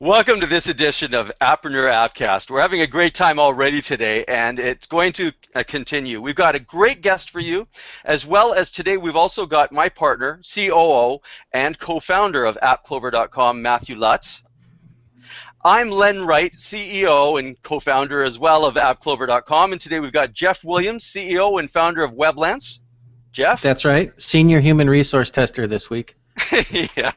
Welcome to this edition of Appreneur Appcast. We're having a great time already today, and it's going to continue. We've got a great guest for you, as well as today we've also got my partner, COO, and co-founder of AppClover.com, Matthew Lutz. I'm Len Wright, CEO and co-founder as well of AppClover.com, and today we've got Jeff Williams, CEO and founder of Weblance. Jeff? That's right. Senior Human Resource Tester this week. Yeah.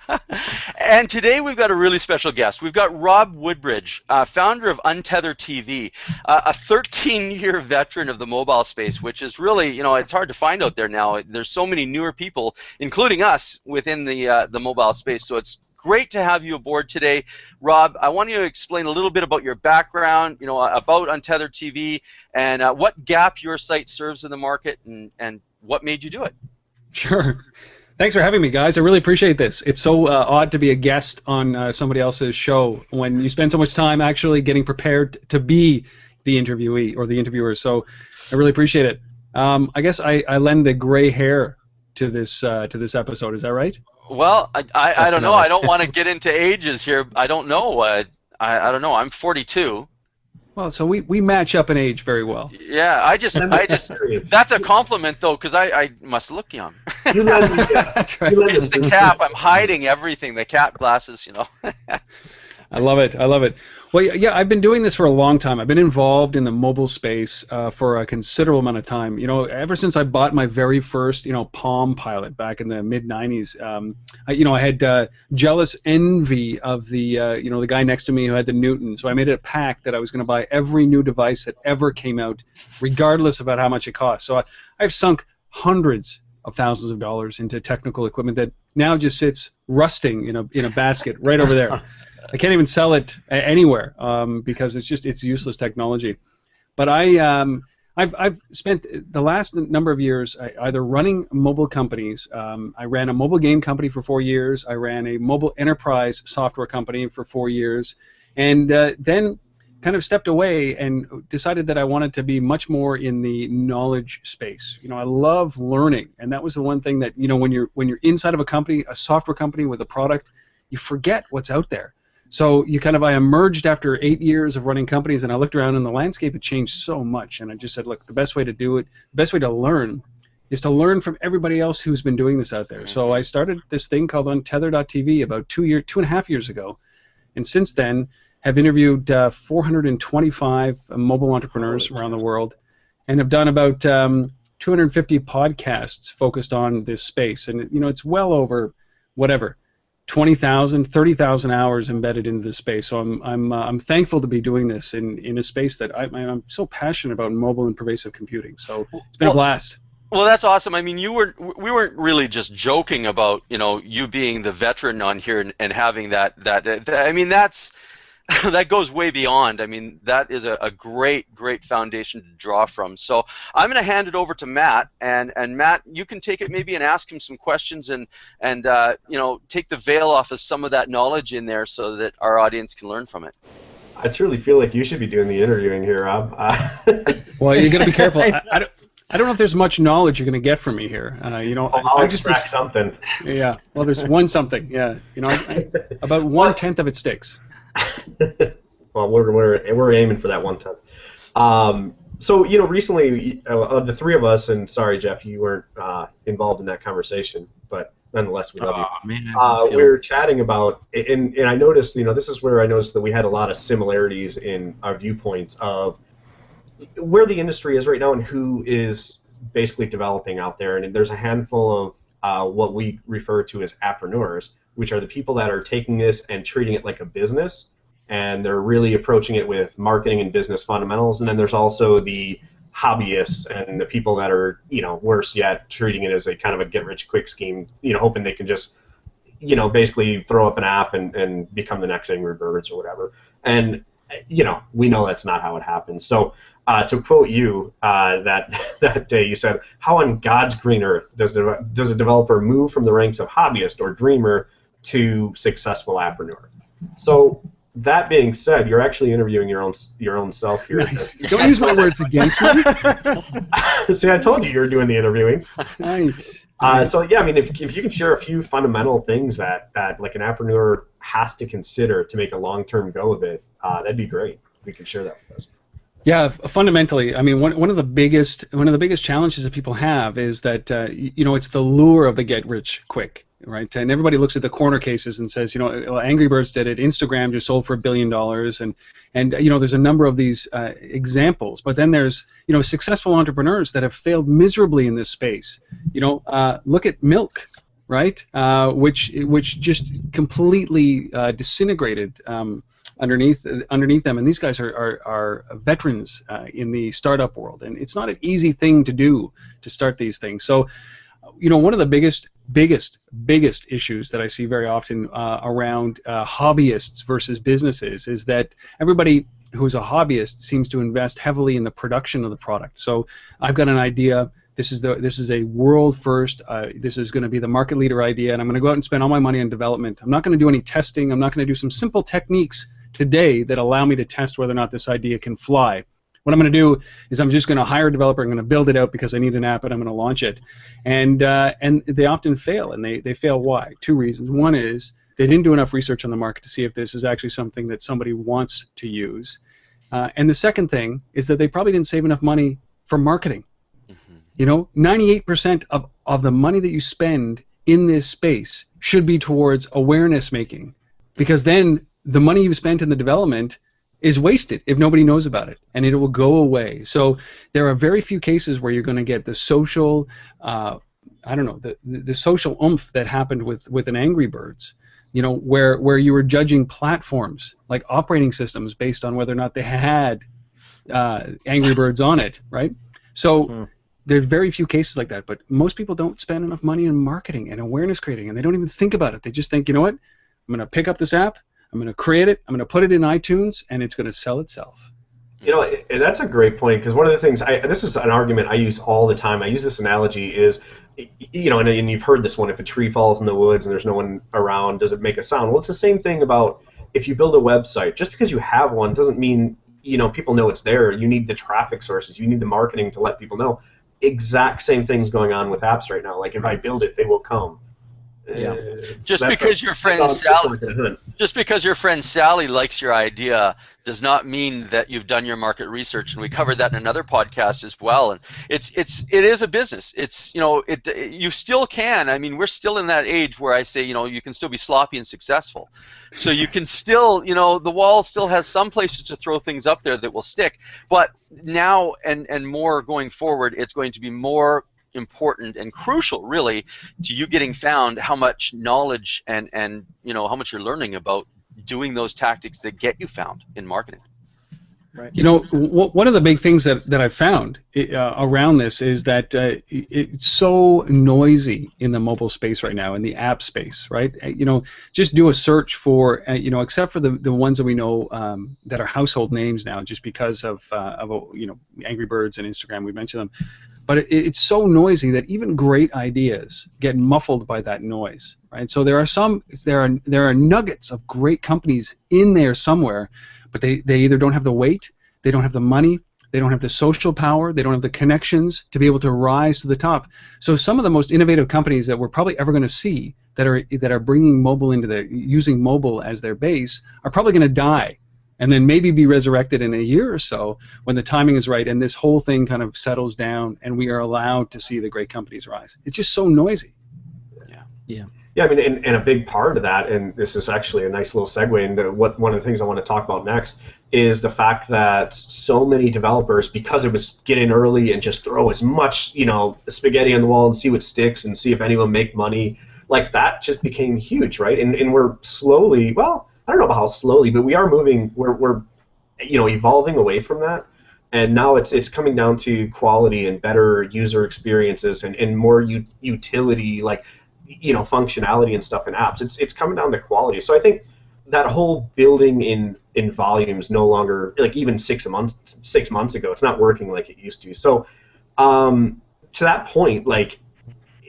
And today we've got a really special guest. We've got Rob Woodbridge, founder of Untethered TV, a 13-year veteran of the mobile space, which is really, it's hard to find out there now. There's so many newer people, including us, within the mobile space. So it's great to have you aboard today. Rob, I want you to explain a little bit about your background, about Untethered TV, and what gap your site serves in the market, and what made you do it. Sure. Thanks for having me, guys. I really appreciate this. It's so odd to be a guest on somebody else's show when you spend so much time actually getting prepared to be the interviewee or the interviewer. So I really appreciate it. I guess I lend the gray hair to this episode. Is that right? Well, I don't know. I don't want to get into ages here. I don't know. I don't know. I'm 42. Well, so we match up in age very well. Yeah, I just that's a compliment though, because I must look young. You lend me, that's right. It's the cap. I'm hiding everything. The cap, glasses, I love it. I love it. Well, yeah, I've been doing this for a long time. I've been involved in the mobile space for a considerable amount of time. Ever since I bought my very first, Palm Pilot back in the mid-'90s, I had jealous envy of the guy next to me who had the Newton. So I made it a pact that I was going to buy every new device that ever came out, regardless about how much it cost. So I've sunk hundreds of thousands of dollars into technical equipment that now just sits rusting in a basket right over there. I can't even sell it anywhere because it's useless technology. But I've spent the last number of years either running mobile companies. I ran a mobile game company for 4 years. I ran a mobile enterprise software company for 4 years, and then kind of stepped away and decided that I wanted to be much more in the knowledge space. I love learning, and that was the one thing that when you're inside of a company, a software company with a product, you forget what's out there. So I emerged after 8 years of running companies, and I looked around, and the landscape had changed so much. And I just said, look, the best way to do it, the best way to learn, is to learn from everybody else who's been doing this out there. So I started this thing called Untethered.tv about 2.5 years ago, and since then have interviewed 425 mobile entrepreneurs around the world, and have done about 250 podcasts focused on this space. And it's well over 20,000, 30,000 hours embedded into this space. So I'm thankful to be doing this in a space that I'm so passionate about, mobile and pervasive computing. So it's been a blast. Well, that's awesome. I mean, we weren't really just joking about you being the veteran on here and having that. I mean, that goes way beyond. I mean, that is a great foundation to draw from. So I'm going to hand it over to Matt, and Matt, you can take it maybe and ask him some questions and take the veil off of some of that knowledge in there so that our audience can learn from it. I truly feel like you should be doing the interviewing here, Rob. Well, you got to be careful. I don't know if there's much knowledge you're going to get from me here. I'll extract something. Yeah. Well, there's one something. Yeah. About 1/10 of it sticks. Well, we're aiming for that 1/10. So recently, of the three of us, and sorry, Jeff, you weren't involved in that conversation, but nonetheless, we love you. Man, we were chatting about, and I noticed, this is where I noticed that we had a lot of similarities in our viewpoints of where the industry is right now and who is basically developing out there. And there's a handful of what we refer to as appreneurs, which are the people that are taking this and treating it like a business, and they're really approaching it with marketing and business fundamentals. And then there's also the hobbyists and the people that are, worse yet, treating it as a kind of a get-rich-quick scheme, hoping they can just, basically throw up an app and become the next Angry Birds or whatever. And, we know that's not how it happens. So to quote you, that day you said, how on God's green earth does a developer move from the ranks of hobbyist or dreamer to successful appreneur? So that being said, you're actually interviewing your own self here. Nice. Don't use my words against me. See, I told you were doing the interviewing. Nice. So yeah, I mean, if you can share a few fundamental things that like an Appreneur has to consider to make a long-term go of it, that'd be great. We can share that with us. Yeah, fundamentally, I mean, one of the biggest challenges that people have is that it's the lure of the get rich quick, right? And everybody looks at the corner cases and says, well, Angry Birds did it, Instagram just sold for $1 billion, and there's a number of these examples. But then there's successful entrepreneurs that have failed miserably in this space. Look at Milk, right? Which just completely disintegrated. Underneath them, and these guys are veterans in the startup world, and it's not an easy thing to do to start these things. So, one of the biggest issues that I see very often around hobbyists versus businesses is that everybody who's a hobbyist seems to invest heavily in the production of the product. So, I've got an idea. This is a world first. This is going to be the market leader idea, and I'm going to go out and spend all my money on development. I'm not going to do any testing. I'm not going to do some simple techniques today that allow me to test whether or not this idea can fly. What I'm going to do is I'm just going to hire a developer. I'm going to build it out because I need an app, and I'm going to launch it. And they often fail, and they fail. Why? Two reasons. One is they didn't do enough research on the market to see if this is actually something that somebody wants to use. And the second thing is that they probably didn't save enough money for marketing. 98% of the money that you spend in this space should be towards awareness making, because then the money you've spent in the development is wasted if nobody knows about it, and it will go away. So there are very few cases where you're going to get the social, the social oomph that happened with an Angry Birds, where you were judging platforms like operating systems based on whether or not they had Angry Birds on it, right? So there's very few cases like that, but most people don't spend enough money in marketing and awareness creating, and they don't even think about it. They just think, I'm going to pick up this app, I'm going to create it, I'm going to put it in iTunes, and it's going to sell itself. And that's a great point, because one of the things, this is an argument I use all the time. I use this analogy is, and you've heard this one, if a tree falls in the woods and there's no one around, does it make a sound? Well, it's the same thing about if you build a website. Just because you have one doesn't mean, people know it's there. You need the traffic sources. You need the marketing to let people know. Exact same things going on with apps right now. Like if I build it, they will come. Yeah. Just because your friend Sally likes your idea does not mean that you've done your market research, and we covered that in another podcast as well. And it is a business. It's you still can. I mean, we're still in that age where I say you can still be sloppy and successful. So you can still the wall still has some places to throw things up there that will stick. But now and more going forward, it's going to be more important and crucial, really, to you getting found, how much knowledge and how much you're learning about doing those tactics that get you found in marketing. Right. One of the big things that I've found around this is that it's so noisy in the mobile space right now, in the app space, right? Just do a search for, except for the ones that we know that are household names now, just because of Angry Birds and Instagram, we mentioned them. But it's so noisy that even great ideas get muffled by that noise, right? So there are nuggets of great companies in there somewhere, but they either don't have the weight, they don't have the money, they don't have the social power, they don't have the connections to be able to rise to the top. So some of the most innovative companies that we're probably ever going to see that are bringing mobile using mobile as their base are probably going to die, and then maybe be resurrected in a year or so when the timing is right and this whole thing kind of settles down and we are allowed to see the great companies rise. It's just so noisy. Yeah. Yeah, I mean, and a big part of that, and this is actually a nice little segue into one of the things I want to talk about next, is the fact that so many developers, because it was get in early and just throw as much, spaghetti on the wall and see what sticks and see if anyone make money, like that just became huge, right? And we're slowly, well, I don't know about how slowly, but we are moving. We're evolving away from that, and now it's coming down to quality and better user experiences and more utility, like functionality and stuff in apps. It's coming down to quality. So I think that whole building in volumes no longer, like even 6 months ago, it's not working like it used to. So to that point, like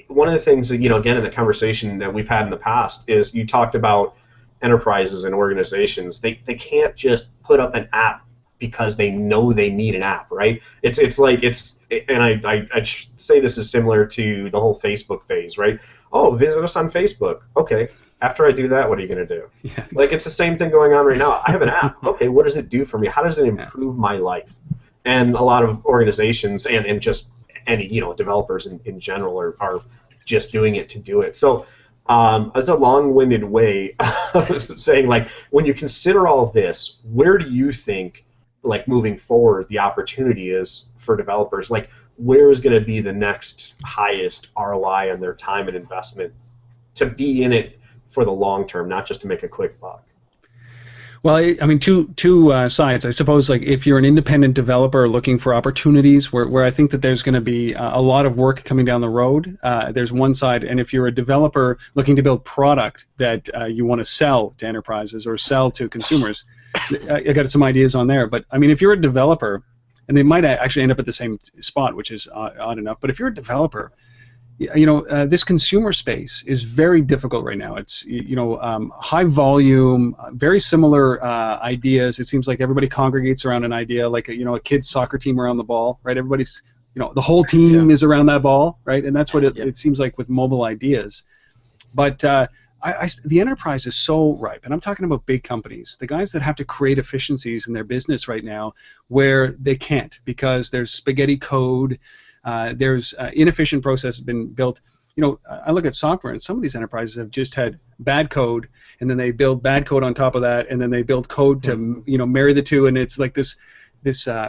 one of the things that again in the conversation that we've had in the past is you talked about enterprises and organizations, they can't just put up an app because they know they need an app, right? It's like and I say this is similar to the whole Facebook phase, right? Oh, visit us on Facebook. Okay. After I do that, what are you going to do? Yeah, exactly. Like, it's the same thing going on right now. I have an app. Okay, what does it do for me? How does it improve my life? And a lot of organizations and just any developers in general are just doing it to do it. So it's a long-winded way of saying, like, when you consider all of this, where do you think, like, moving forward, the opportunity is for developers? Like, where is going to be the next highest ROI on their time and investment to be in it for the long term, not just to make a quick buck? Well, I mean, two sides. I suppose, like, if you're an independent developer looking for opportunities, where I think that there's going to be a lot of work coming down the road, there's one side. And if you're a developer looking to build product that you want to sell to enterprises or sell to consumers, I got some ideas on there. But I mean, if you're a developer, and they might actually end up at the same spot, which is odd enough. But if you're a developer, this consumer space is very difficult right now. It's high volume, very similar ideas. It seems like everybody congregates around an idea, like a kid's soccer team around the ball, right? Everybody's the whole team is around that ball, right? And that's what it seems like with mobile ideas. But the enterprise is so ripe, and I'm talking about big companies, the guys that have to create efficiencies in their business right now where they can't because there's spaghetti code. There's inefficient process been built. I look at software, and some of these enterprises have just had bad code, and then they build bad code on top of that, and then they build code to marry the two, and it's like this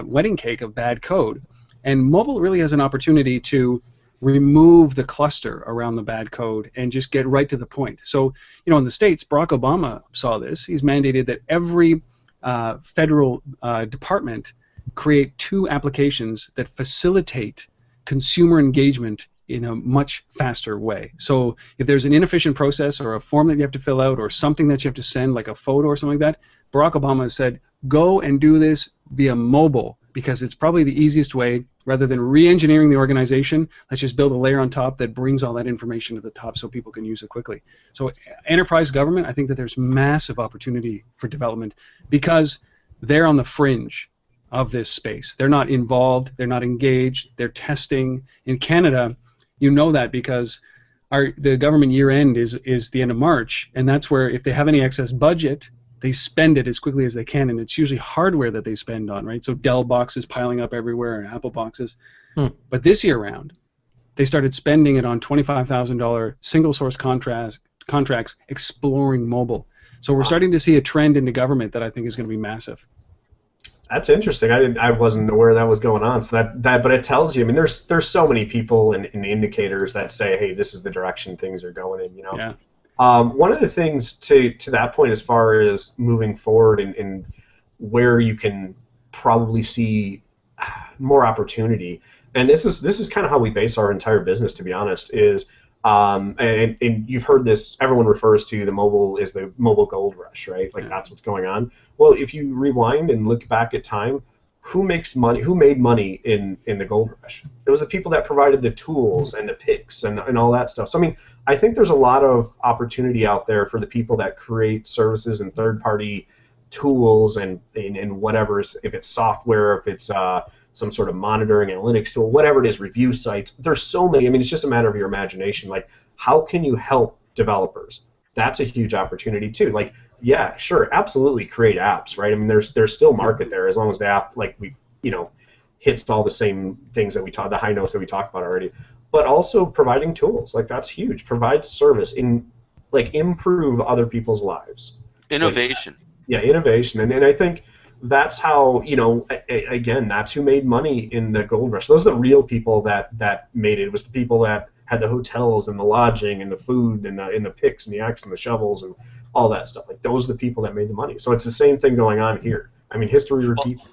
wedding cake of bad code. And mobile really has an opportunity to remove the cluster around the bad code and just get right to the point. So, in the States, Barack Obama saw this. He's mandated that every federal department create 2 applications that facilitate consumer engagement in a much faster way. So if there's an inefficient process or a form that you have to fill out or something that you have to send, like a photo or something like that, Barack Obama said, go and do this via mobile because it's probably the easiest way. Rather than re-engineering the organization, let's just build a layer on top that brings all that information to the top so people can use it quickly. So enterprise government, I think that there's massive opportunity for development because they're on the fringe of this space. They're not involved, they're not engaged, they're testing. In Canada, you know that because the government year end is the end of March, and that's where if they have any excess budget, they spend it as quickly as they can, and it's usually hardware that they spend on, right? So Dell boxes piling up everywhere and Apple boxes. But this year round, they started spending it on $25,000 single source contracts exploring mobile. So we're starting to see a trend into government that I think is going to be massive. That's interesting. I wasn't aware that was going on. So but it tells you. I mean, there's so many people and indicators that say, hey, this is the direction things are going in. Yeah. One of the things to that point, as far as moving forward and where you can probably see more opportunity, and this is kind of how we base our entire business, to be honest, is and you've heard this. Everyone refers to the mobile gold rush, right? Like that's what's going on. Well, if you rewind and look back at time, who makes money? Who made money in the gold rush? It was the people that provided the tools and the picks and all that stuff. So I mean, I think there's a lot of opportunity out there for the people that create services and third-party tools and whatever, if it's software, if it's some sort of monitoring analytics tool, whatever it is, review sites. There's so many. I mean, it's just a matter of your imagination. Like, how can you help developers? That's a huge opportunity too. Like, yeah, sure, absolutely create apps, right? I mean, there's still market there as long as the app, like, hits all the same things that the high notes that we talked about already. But also providing tools, like that's huge. Provide service improve other people's lives. Innovation. Innovation, and I think that's how again, that's who made money in the gold rush. Those are the real people that made it. It was the people that had the hotels and the lodging and the food and the picks and the axe and the shovels and all that stuff. Like those are the people that made the money. So it's the same thing going on here. I mean, history repeats.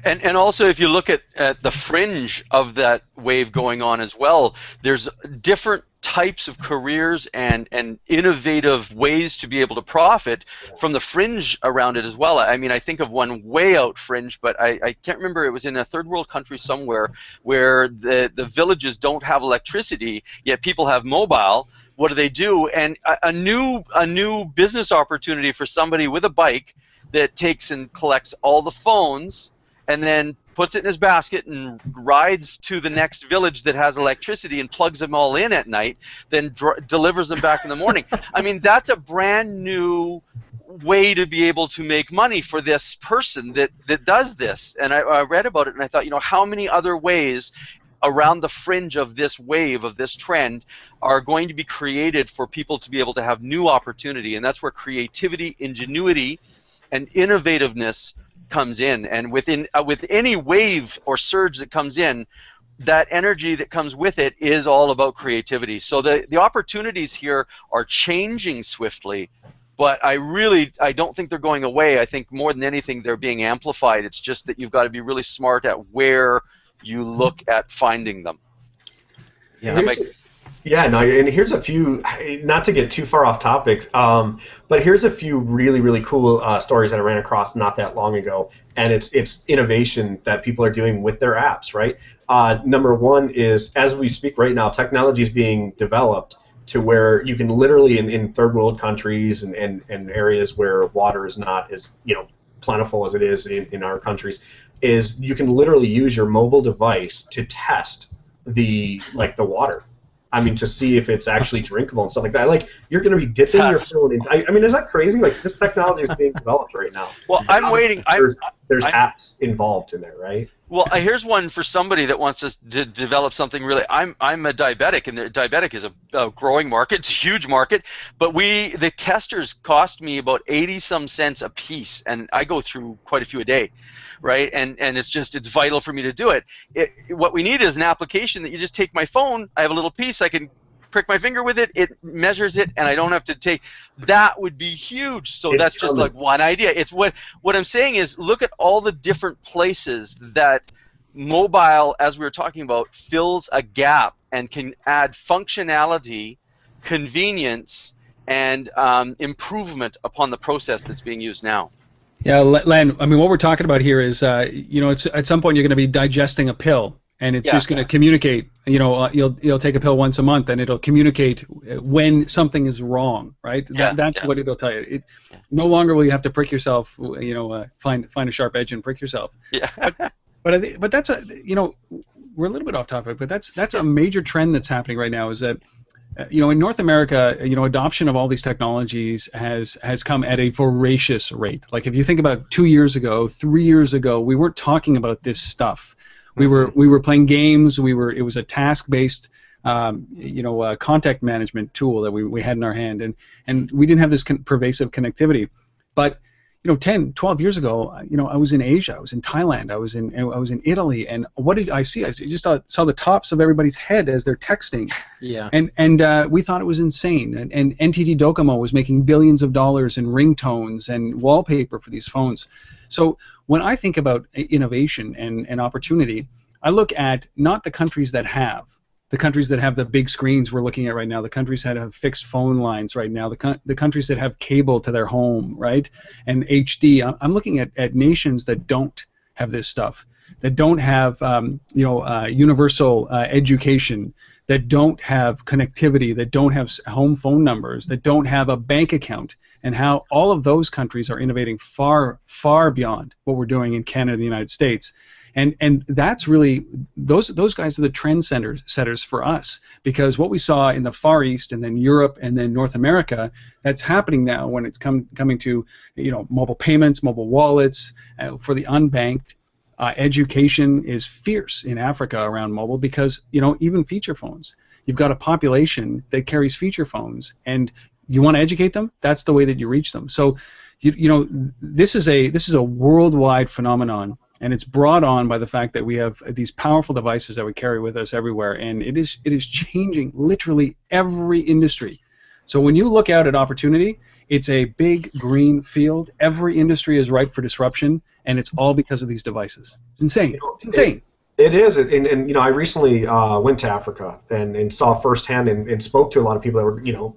And also, if you look at the fringe of that wave going on as well, there's different types of careers and innovative ways to be able to profit from the fringe around it as well. I mean, I think of one way out fringe, but I can't remember. It was in a third world country somewhere where the villages don't have electricity, yet people have mobile. what do they do? And a new business opportunity for somebody with a bike that takes and collects all the phones and then puts it in his basket and rides to the next village that has electricity and plugs them all in at night, then delivers them back in the morning. I mean, that's a brand new way to be able to make money for this person that does this. And I read about it and I thought, you know, how many other ways around the fringe of this wave, of this trend, are going to be created for people to be able to have new opportunity. And that's where creativity, ingenuity, and innovativeness comes in. And with any wave or surge that comes in, that energy that comes with it is all about creativity. So the opportunities here are changing swiftly, but I don't think they're going away. I think more than anything they're being amplified. It's just that you've got to be really smart at where you look at finding them. Yeah. Yeah, no, and here's a few, not to get too far off topic, but here's a few really, really cool stories that I ran across not that long ago, and it's innovation that people are doing with their apps, right? Number one is, as we speak right now, technology is being developed to where you can literally, in third world countries and areas where water is not as, you know, plentiful as it is in our countries, is you can literally use your mobile device to test the water. I mean, to see if it's actually drinkable and stuff like that. Like, you're going to be dipping your phone in. I mean, is that crazy? Like, this technology is being developed right now. Well, I'm waiting. There's apps involved in there, right? Well, here's one for somebody that wants us to develop something really. I'm a diabetic, and diabetic is a growing market. It's a huge market, but the testers cost me about 80-some cents a piece, and I go through quite a few a day, right? And it's vital for me to do it. What we need is an application that you just take my phone. I have a little piece. I can prick my finger with it. It measures it, and I don't have to take. That would be huge. So that's just like one idea. It's what I'm saying is, look at all the different places that mobile, as we were talking about, fills a gap and can add functionality, convenience, and improvement upon the process that's being used now. Yeah, Len, I mean, what we're talking about here is, you know, it's at some point you're going to be digesting a pill, and it's just going to communicate. You know, you'll take a pill once a month, and it'll communicate when something is wrong, right? That's what it'll tell you. No longer will you have to prick yourself. You know, find a sharp edge and prick yourself. Yeah. But that's you know, we're a little bit off topic, but that's a major trend that's happening right now. Is that you know, in North America, you know, adoption of all these technologies has come at a voracious rate. Like, if you think about 2 years ago, 3 years ago, we weren't talking about this stuff. We were playing games. It was a task-based, you know, contact management tool that we had in our hand, and we didn't have this pervasive connectivity. But you know, 10, 12 years ago, you know, I was in Asia, I was in Thailand, I was in Italy, and what did I see? I just saw the tops of everybody's head as they're texting. Yeah. And we thought it was insane. And NTT Docomo was making billions of dollars in ringtones and wallpaper for these phones. So when I think about innovation and opportunity, I look at not the countries that have. The countries that have the big screens we're looking at right now, the countries that have fixed phone lines right now, the countries that have cable to their home, right, and HD. I'm looking at nations that don't have this stuff, that don't have you know, universal education, that don't have connectivity, that don't have home phone numbers, that don't have a bank account, and how all of those countries are innovating far, far beyond what we're doing in Canada and the United States. And that's really, those guys are the trend setters for us, because what we saw in the Far East and then Europe and then North America, that's happening now when it's coming to, you know, mobile payments, mobile wallets, for the unbanked. Education is fierce in Africa around mobile, because, you know, even feature phones. You've got a population that carries feature phones, and you want to educate them, that's the way that you reach them. So, you know, this is a worldwide phenomenon. And it's brought on by the fact that we have these powerful devices that we carry with us everywhere, and it is changing literally every industry. So when you look out at opportunity, it's a big green field. Every industry is ripe for disruption, and it's all because of these devices. It's insane. It's insane. It is, and you know, I recently went to Africa and saw firsthand and spoke to a lot of people that were, you know,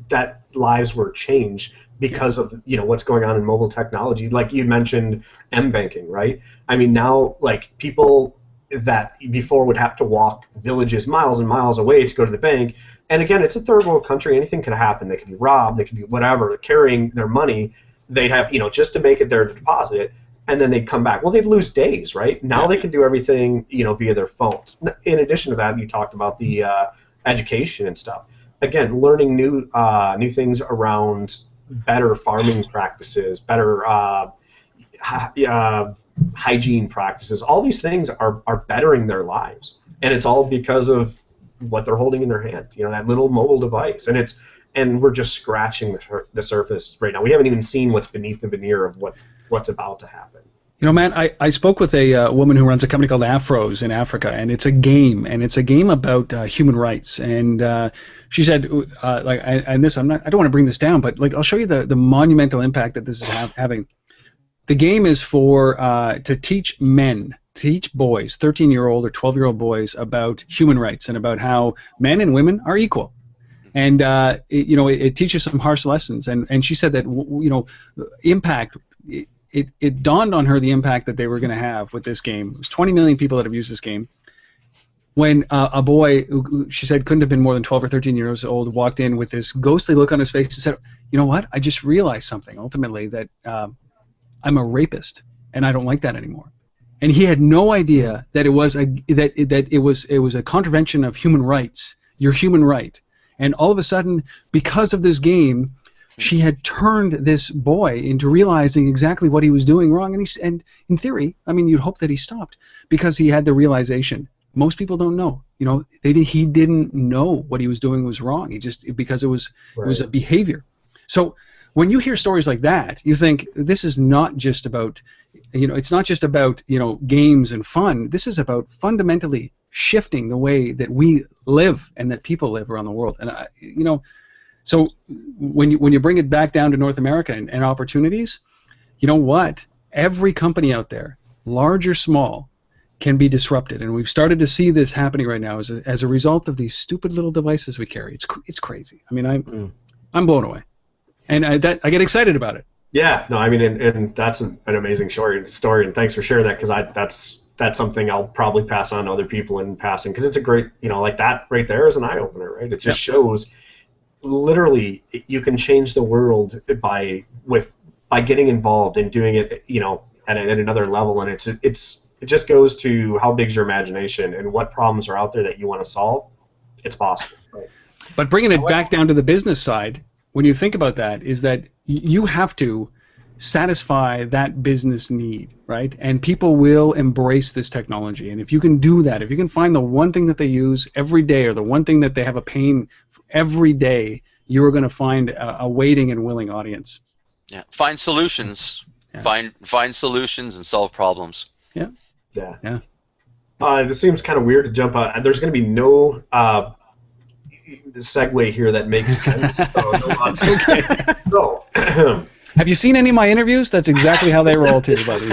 that lives were changed because of, you know, what's going on in mobile technology. Like you mentioned, M-banking, right? I mean, now, like, people that before would have to walk villages miles and miles away to go to the bank, And again, it's a third world country. Anything could happen. They could be robbed. They could be whatever. They're carrying their money. They'd have, just to make it there to deposit it, and then they'd come back. Well, they'd lose days, right? Now they can do everything, via their phones. In addition to that, you talked about the education and stuff. Again, learning new things around better farming practices, better hygiene practices. All these things are bettering their lives, and it's all because of what they're holding in their hand. That little mobile device, and we're just scratching the surface right now. We haven't even seen what's beneath the veneer of what's about to happen. Matt, I spoke with a woman who runs a company called Afros in Africa, and it's a game, about human rights. And she said, I don't want to bring this down, but I'll show you the monumental impact that this is having. The game is for to teach boys, 13-year-old or 12-year-old boys, about human rights and about how men and women are equal. And it teaches some harsh lessons. And she said that impact. It dawned on her the impact that they were going to have with this game. It was 20 million people that have used this game. When a boy, who she said couldn't have been more than 12 or 13 years old, walked in with this ghostly look on his face and said, "You know what? I just realized something. Ultimately, that I'm a rapist, and I don't like that anymore." And he had no idea that it was a contravention of human rights, your human right. And all of a sudden, because of this game, she had turned this boy into realizing exactly what he was doing wrong, and in theory, you'd hope that he stopped because he had the realization. Most people don't know. He didn't know what he was doing was wrong. Because it was a behavior. So when you hear stories like that, you think this is not just about, it's not just about games and fun. This is about fundamentally shifting the way that we live and that people live around the world. And so when you bring it back down to North America and opportunities, you know what? Every company out there, large or small, can be disrupted, and we've started to see this happening right now as a result of these stupid little devices we carry. It's crazy. I'm blown away, and I get excited about it. Yeah, no, and that's an amazing story, and thanks for sharing that, because that's something I'll probably pass on to other people in passing, because it's a great, that right there is an eye opener, right? It just shows. Literally, you can change the world by getting involved and doing it, at another level, and it just goes to how big's your imagination and what problems are out there that you want to solve. It's possible. Right? But bringing it back down to the business side, when you think about that, is that you have to satisfy that business need, right? And people will embrace this technology. And if you can do that, if you can find the one thing that they use every day, or the one thing that they have a pain every day, you are going to find a waiting and willing audience. Yeah, find solutions. Yeah. Find solutions and solve problems. Yeah. Yeah. This seems kind of weird to jump out. There's going to be no segue here that makes sense. It's okay. So, have you seen any of my interviews? That's exactly how they roll too, buddy.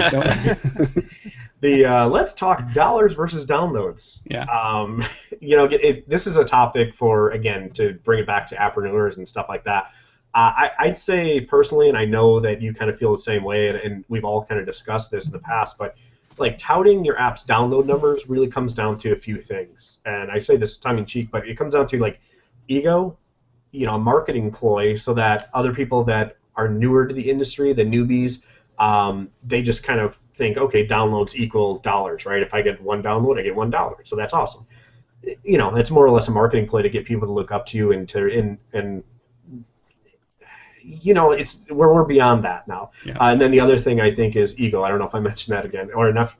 Let's talk dollars versus downloads. Yeah. This is a topic for, again, to bring it back to appreneurs and stuff like that. I'd say personally, and I know that you kind of feel the same way, and we've all kind of discussed this in the past, but touting your app's download numbers really comes down to a few things. And I say this tongue in cheek, but it comes down to ego, a marketing ploy, so that other people that are newer to the industry, the newbies, they just kind of think, okay, downloads equal dollars, right? If I get one download, I get $1, so that's awesome. It's more or less a marketing play to get people to look up to you and it's we're beyond that now. Yeah. And then the other thing I think is ego. I don't know if I mentioned that again or enough.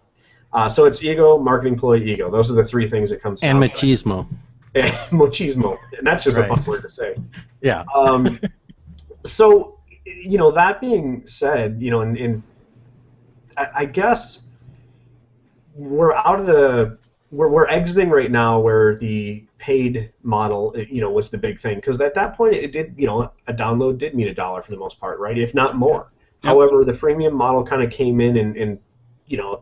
So it's ego, marketing ploy, ego. Those are the three things it comes down to. And machismo. Machismo, and that's just a fun word to say. Yeah. So, that being said, I guess we're out of the we're exiting right now where the paid model, was the big thing, because at that point it did, a download did mean $1 for the most part, right? If not more. Yep. However, the freemium model kind of came in and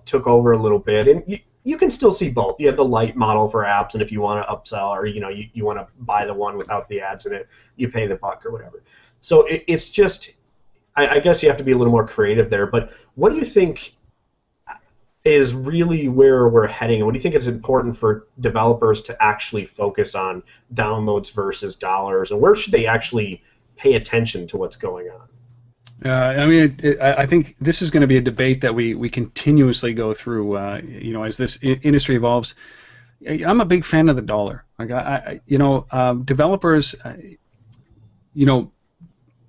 took over a little bit, and you can still see both. You have the light model for apps, and if you want to upsell, or you want to buy the one without the ads in it, you pay the buck or whatever. So it's just, I guess you have to be a little more creative there. But what do you think? is really where we're heading? And what do you think is important for developers to actually focus on, downloads versus dollars, and where should they actually pay attention to what's going on? I mean, I think this is going to be a debate that we continuously go through, as this industry evolves. I'm a big fan of the dollar. Like developers,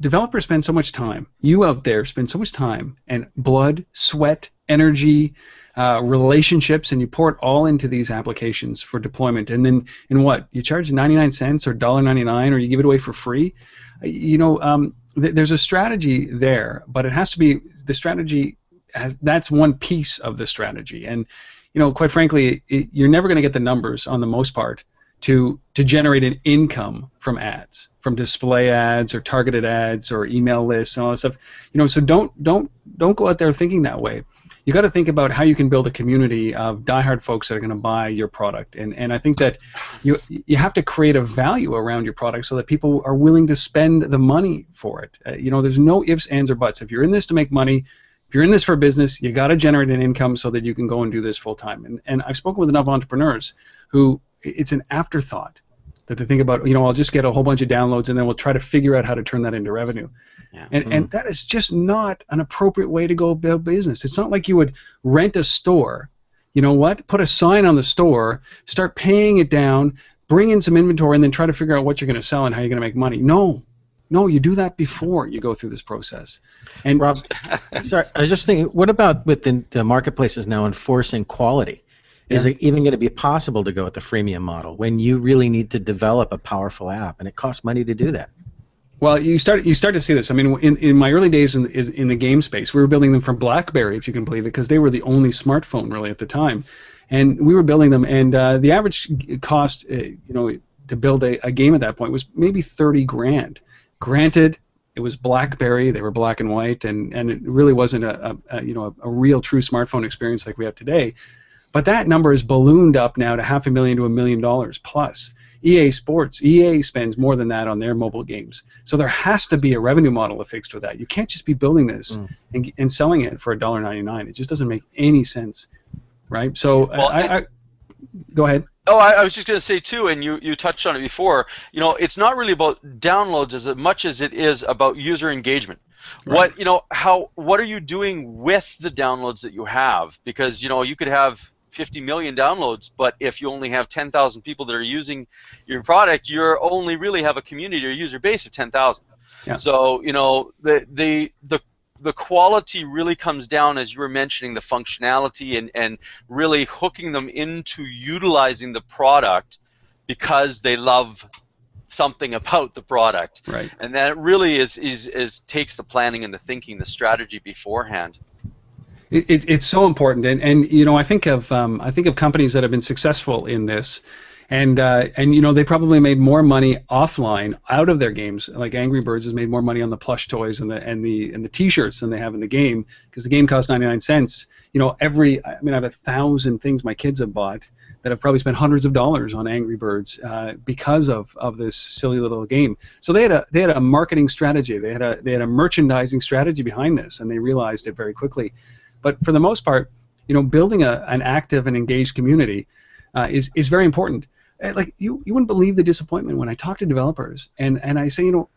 developers spend so much time. You out there spend so much time and blood, sweat, energy, relationships, and you pour it all into these applications for deployment. And then, what? You charge 99 cents or $1.99, or you give it away for free? There's a strategy there, but it has to be the strategy. That's one piece of the strategy, and quite frankly, you're never going to get the numbers on the most part to generate an income from ads, from display ads or targeted ads or email lists and all that stuff. So don't go out there thinking that way. You got to think about how you can build a community of diehard folks that are going to buy your product, and I think that you have to create a value around your product so that people are willing to spend the money for it. There's no ifs, ands, or buts. If you're in this to make money, if you're in this for business, you got to generate an income so that you can go and do this full time. And I've spoken with enough entrepreneurs who it's an afterthought that they think about, I'll just get a whole bunch of downloads and then we'll try to figure out how to turn that into revenue. Yeah. And that is just not an appropriate way to go build business. It's not like you would rent a store, put a sign on the store, start paying it down, bring in some inventory, and then try to figure out what you're going to sell and how you're going to make money. No, you do that before you go through this process. And Rob, sorry, I was just thinking, what about with the marketplaces now enforcing quality? Is it even going to be possible to go with the freemium model when you really need to develop a powerful app, and it costs money to do that? Well, you start to see this. I mean, in my early days in the game space, we were building them for BlackBerry, if you can believe it, because they were the only smartphone really at the time, and we were building them. And the average cost, to build a game at that point was maybe $30,000. Granted, it was BlackBerry; they were black and white, and it really wasn't a real true smartphone experience like we have today. But that number is ballooned up now to $500,000 to $1 million plus. EA spends more than that on their mobile games. So there has to be a revenue model affixed with that. You can't just be building this and selling it for $1.99. It just doesn't make any sense, right? So go ahead. Oh, I was just going to say too, and you touched on it before. It's not really about downloads as much as it is about user engagement. Right. What are you doing with the downloads that you have? Because you could have 50 million downloads, but if you only have 10,000 people that are using your product, you only really have a community or user base of 10,000. Yeah. So the quality really comes down, as you were mentioning, the functionality and really hooking them into utilizing the product because they love something about the product. Right. And that really is takes the planning and the thinking, the strategy beforehand. It's so important, and I think of companies that have been successful in this, and they probably made more money offline out of their games. Like Angry Birds has made more money on the plush toys and the T-shirts than they have in the game, because the game costs 99 cents. I have 1,000 things my kids have bought that have probably spent hundreds of dollars on Angry Birds because of this silly little game. So they had a marketing strategy, they had a merchandising strategy behind this, and they realized it very quickly. But for the most part, building an active and engaged community is very important. Like you wouldn't believe the disappointment when I talk to developers and I say, how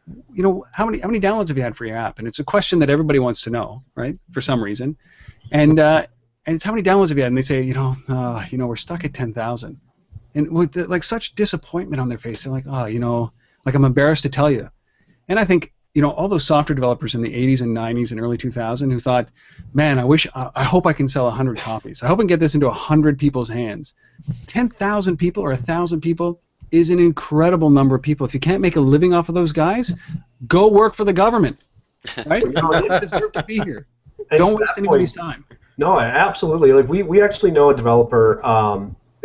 many downloads have you had for your app? And it's a question that everybody wants to know, right? For some reason, and it's how many downloads have you had? And they say, we're stuck at 10,000, and with such disappointment on their face, they're like, I'm embarrassed to tell you. And I think, all those software developers in the 80s and 90s and early 2000s who thought, man, I hope I can sell 100 copies. I hope I can get this into 100 people's hands. 10,000 people or 1,000 people is an incredible number of people. If you can't make a living off of those guys, go work for the government, right? They deserve to be here. Don't waste anybody's time. No, absolutely. Like we actually know a developer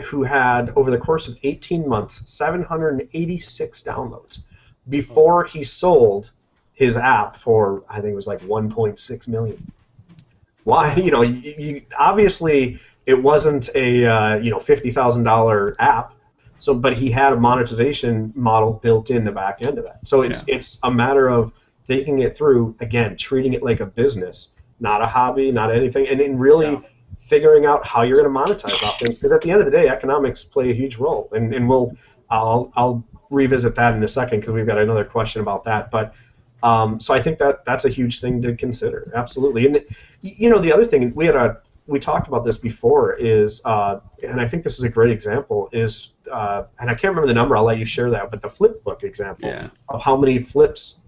who had, over the course of 18 months, 786 downloads before he sold his app for, I think it was like 1.6 million. Why? Obviously it wasn't a $50,000 app. So, but he had a monetization model built in the back end of that. So it's a matter of thinking it through, again, treating it like a business, not a hobby, not anything, and then really figuring out how you're going to monetize off things, because at the end of the day, economics play a huge role, and I'll revisit that in a second because we've got another question about that. But so I think that's a huge thing to consider, absolutely. And the other thing we talked about this before is, and I think this is a great example, is, and I can't remember the number, I'll let you share that, but the flip book example of how many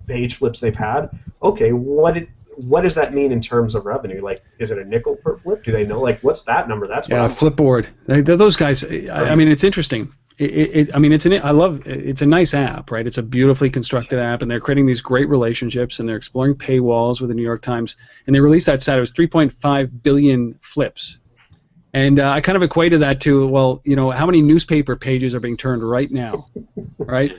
page flips they've had. Okay, what does that mean in terms of revenue? Like, is it a nickel per flip? Do they know? Like, what's that number? That's what Flipboard. Those guys. I mean, it's interesting. It's a nice app, right? It's a beautifully constructed app, and they're creating these great relationships, and they're exploring paywalls with the New York Times, and they released that stat. It was 3.5 billion flips, and I kind of equated that to, well, how many newspaper pages are being turned right now, right?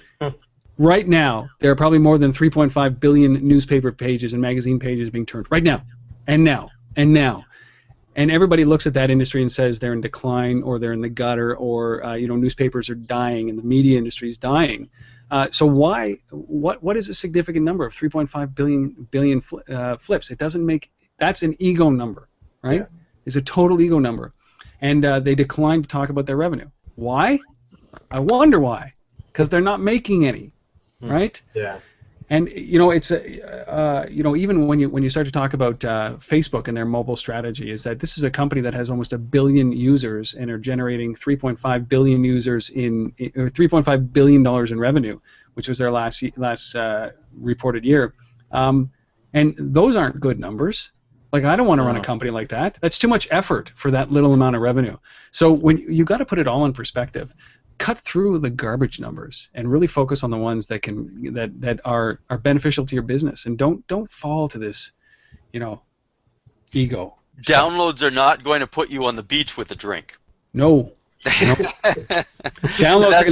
Right now, there are probably more than 3.5 billion newspaper pages and magazine pages being turned right now, and now, and now. And everybody looks at that industry and says they're in decline, or they're in the gutter, or newspapers are dying and the media industry is dying. So what is a significant number of 3.5 billion flips? It doesn't make, that's an ego number, right? Yeah. It's a total ego number. And they declined to talk about their revenue. Why? I wonder why. Because they're not making any, right? Yeah. And it's even when you start to talk about Facebook and their mobile strategy, is that this is a company that has almost 1 billion users and are generating 3.5 billion users or $3.5 billion in revenue, which was their last reported year. And those aren't good numbers. Like, I don't want to run a company like that. That's too much effort for that little amount of revenue. So when you got to put it all in perspective. Cut through the garbage numbers and really focus on the ones that are beneficial to your business, and don't fall to this, ego. Downloads are not going to put you on the beach with a drink. No. Downloads are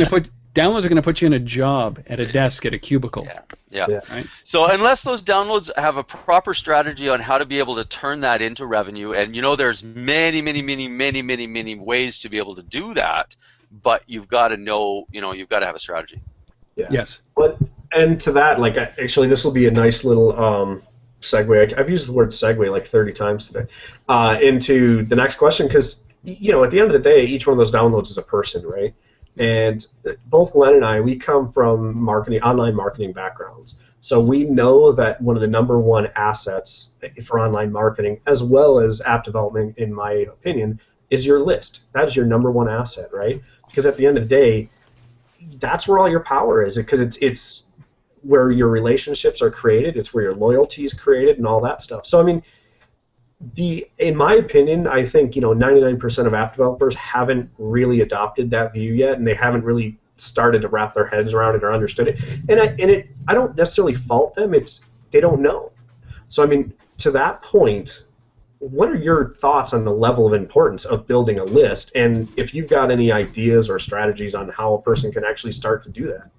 going to put you in a job at a desk at a cubicle. Yeah. Right? So unless those downloads have a proper strategy on how to be able to turn that into revenue, and there's many ways to be able to do that. But you've got to know, you've got to have a strategy. Yeah. Yes. And to that, like, actually, this will be a nice little segue. I've used the word segue like 30 times today into the next question, because, at the end of the day, each one of those downloads is a person, right? And both Glenn and I, we come from online marketing backgrounds. So we know that one of the number one assets for online marketing, as well as app development, in my opinion, is your list. That is your number one asset, right? Because at the end of the day, that's where all your power is, because it's where your relationships are created, it's where your loyalty is created, and all that stuff. So I mean, in my opinion, I think 99% of app developers haven't really adopted that view yet, and they haven't really started to wrap their heads around it or understood it. And I don't necessarily fault them. It's they don't know. So I mean, to that point, what are your thoughts on the level of importance of building a list, and if you've got any ideas or strategies on how a person can actually start to do that?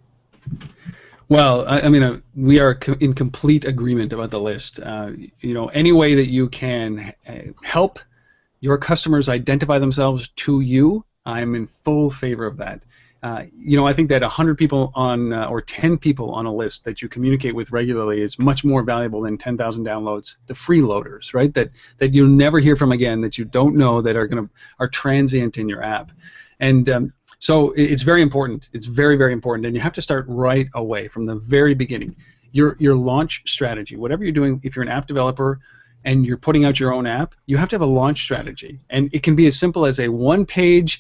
Well, I mean, we are in complete agreement about the list. Any way that you can help your customers identify themselves to you, I'm in full favor of that. I think that 100 people or 10 people on a list that you communicate with regularly is much more valuable than 10,000 downloads, the freeloaders, right? That you'll never hear from again, that you don't know, that are transient in your app. And so it's very important. It's very, very important. And you have to start right away from the very beginning. Your launch strategy, whatever you're doing, if you're an app developer and you're putting out your own app, you have to have a launch strategy. And it can be as simple as a one-page,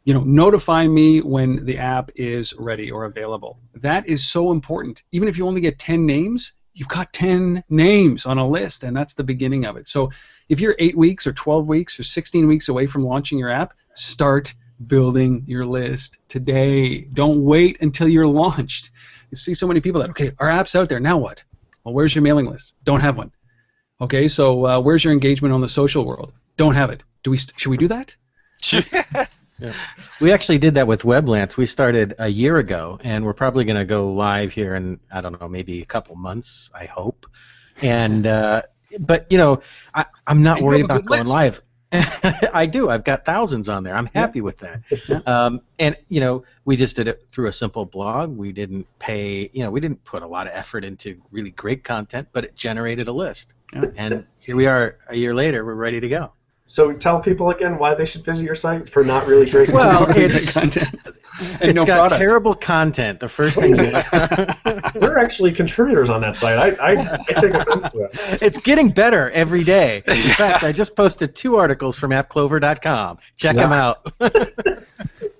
notify me when the app is ready or available. That is so important. Even if you only get 10 names, you've got 10 names on a list, and that's the beginning of it. So if you're 8 weeks or 12 weeks or 16 weeks away from launching your app, start building your list today. Don't wait until you're launched. You see so many people that, okay, our app's out there, now what? Well, where's your mailing list? Don't have one. Okay, so where's your engagement on the social world? Don't have it. Should we do that? Yeah. We actually did that with WebLance. We started a year ago, and we're probably going to go live here in, I don't know, maybe a couple months, I hope. And but I'm not worried about going live. I do. I've got thousands on there. I'm happy with that. And we just did it through a simple blog. We didn't pay. We didn't put a lot of effort into really great content, but it generated a list. Yeah. And here we are a year later. We're ready to go. So tell people again why they should visit your site for not really great Well, content. It's no got product. terrible content. The first thing you We're actually contributors on that site. I take offense to that. It's getting better every day. In fact, I just posted 2 articles from AppClover.com. Check them out.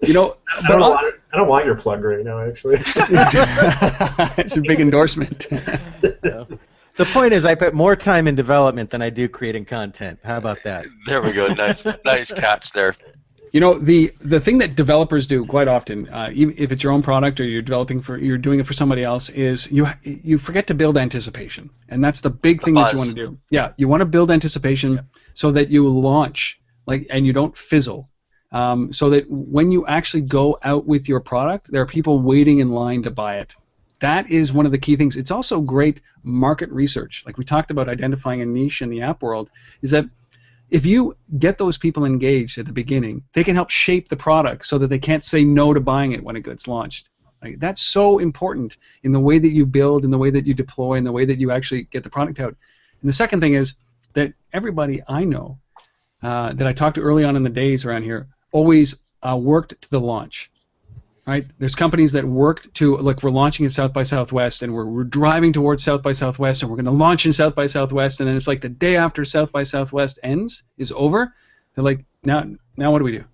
You know, I don't want your plug right now, actually. it's a big endorsement. The point is, I put more time in development than I do creating content. How about that? There we go. Nice catch there. You know, the thing that developers do quite often, even if it's your own product or you're doing it for somebody else, is you forget to build anticipation, and that's the big thing that you want to do. Yeah, you want to build anticipation so that you launch, and you don't fizzle, so that when you actually go out with your product, there are people waiting in line to buy it. That is one of the key things. It's also great market research, like we talked about identifying a niche in the app world. Is that if you get those people engaged at the beginning, they can help shape the product so that they can't say no to buying it when it gets launched. Like, that's so important in the way that you build, in the way that you deploy, in the way that you actually get the product out. And the second thing is that everybody I know that I talked to early on in the days around here always worked to the launch. Right? There's companies that worked to, like, we're launching in South by Southwest, and we're driving towards South by Southwest, and we're going to launch in South by Southwest, and then it's like the day after South by Southwest is over, they're like, now what do we do?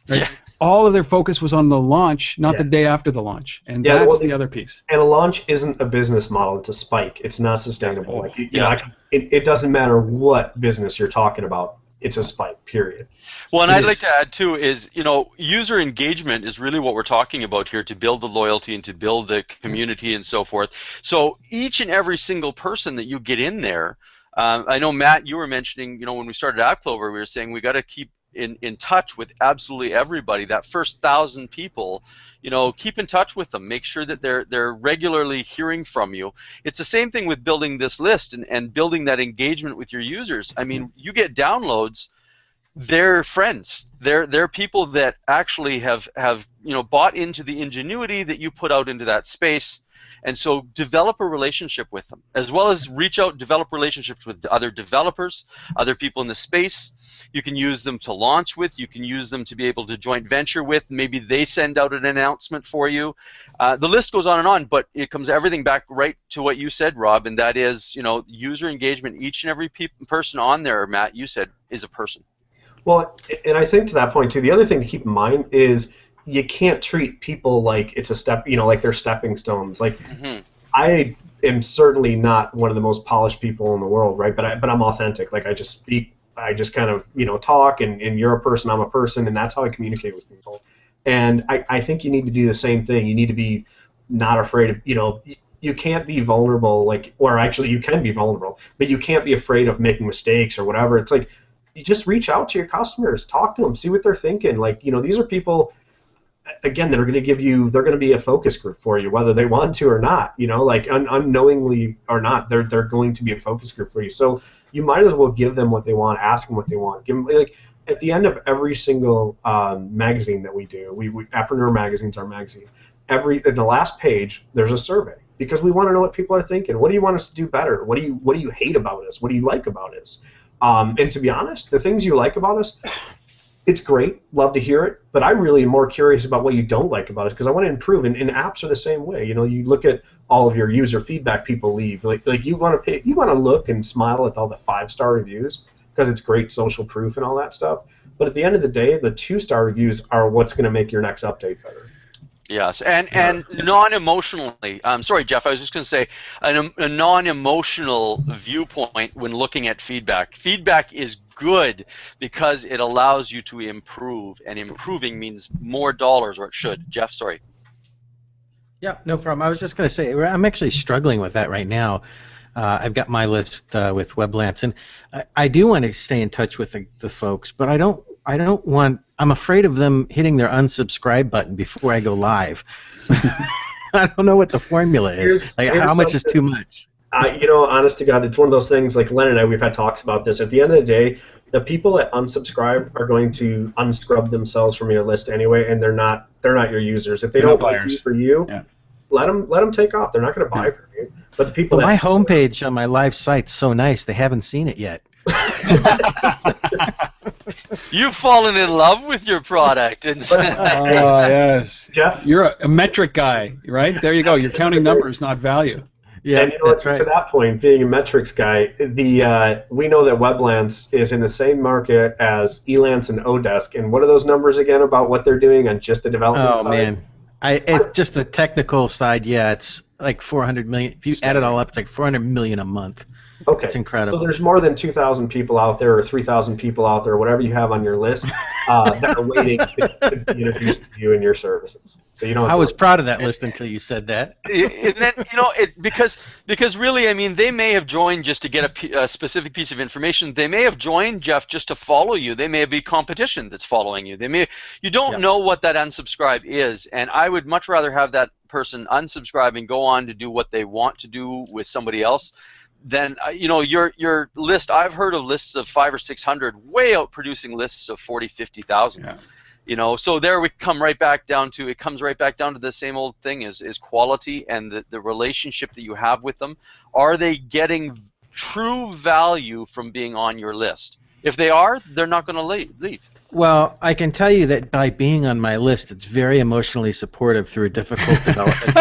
Right? Yeah. All of their focus was on the launch, not the day after the launch, and that's the other piece. And a launch isn't a business model; it's a spike. It's not sustainable. Like, you know, it doesn't matter what business you're talking about. It's a spike, period. Well, and I'd like to add, too, is, you know, user engagement is really what we're talking about here, to build the loyalty and to build the community and so forth. So each and every single person that you get in there, I know, Matt, you were mentioning, you know, when we started AppClover, we were saying we got to keep in touch with absolutely everybody. That first 1,000 people, you know, keep in touch with them. Make sure that they're regularly hearing from you. It's the same thing with building this list and building that engagement with your users. I mean, you get downloads. They're friends. They're people that actually have you know, bought into the ingenuity that you put out into that space. And so develop a relationship with them, as well as reach out, develop relationships with other developers, other people in the space. You can use them to launch with. You can use them to be able to joint venture with. Maybe they send out an announcement for you. The list goes on, but it comes everything back right to what you said, Rob, and that is, you know, user engagement. Each and every person on there, Matt, you said, is a person. Well, and I think to that point, too, the other thing to keep in mind is you can't treat people like it's a step, you know, like they're stepping stones. Like, I am certainly not one of the most polished people in the world, right? But I'm authentic. Like, I just speak, I just kind of, you know, talk, and you're a person, I'm a person, and that's how I communicate with people. And I think you need to do the same thing. You need to be not afraid of, you know, you can't be vulnerable, like, or actually you can be vulnerable, but you can't be afraid of making mistakes or whatever. It's like, you just reach out to your customers, talk to them, see what they're thinking. Like, you know, these are people, again, that are going to give you, they're going to be a focus group for you, whether they want to or not, you know, like unknowingly or not, they're going to be a focus group for you. So you might as well give them what they want, ask them what they want. Give them, like, at the end of every single magazine that we do, Appreneur magazine's our magazine, in the last page, there's a survey, because we want to know what people are thinking. What do you want us to do better? What do you hate about us? What do you like about us? And to be honest, the things you like about us, it's great, love to hear it, but I really am more curious about what you don't like about us, because I want to improve, and apps are the same way. You know, you look at all of your user feedback people leave, like you want to look and smile at all the 5-star reviews, because it's great social proof and all that stuff, but at the end of the day, the 2-star reviews are what's going to make your next update better. Yes, and non-emotionally, sorry, Jeff, I was just going to say, a non-emotional viewpoint when looking at feedback. Feedback is good because it allows you to improve, and improving means more dollars, or it should. Jeff, sorry. Yeah, no problem. I was just going to say, I'm actually struggling with that right now. I've got my list with WebLance, and I do want to stay in touch with the folks, but I don't want. I'm afraid of them hitting their unsubscribe button before I go live. I don't know what the formula is. Like, how much is too much? You know, honest to God, it's one of those things. Like Len and I, we've had talks about this. At the end of the day, the people that unsubscribe are going to unscrub themselves from your list anyway, and they're not your users. If they don't like you for you, let them take off. They're not going to buy from you. But the people my homepage on my live site's so nice, they haven't seen it yet. You've fallen in love with your product. And Oh, yes. Jeff? You're a metric guy, right? There you go. You're counting numbers, not value. Yeah, and that's right. To that point, being a metrics guy, we know that WebLance is in the same market as Elance and Odesk. And what are those numbers again about what they're doing on just the development side? Oh man, just the technical side. Yeah, it's like 400 million. If you add it all up, it's like 400 million a month. Okay, it's incredible. So there's more than 2,000 people out there, or 3,000 people out there, whatever you have on your list, that are waiting to be introduced to you and your services. So you don't. I was proud of that list until you said that. And then because really, I mean, they may have joined just to get a specific piece of information. They may have joined, Jeff, just to follow you. They may be competition that's following you. You don't know what that unsubscribe is, and I would much rather have that person unsubscribe and go on to do what they want to do with somebody else. Then your list. I've heard of lists of 500 or 600 way out producing lists of 40, 50,000. Yeah. So there we come right back down to it. Comes right back down to the same old thing: is quality and the relationship that you have with them. Are they getting true value from being on your list? If they are, they're not going to leave. Well, I can tell you that by being on my list, it's very emotionally supportive through a difficult development.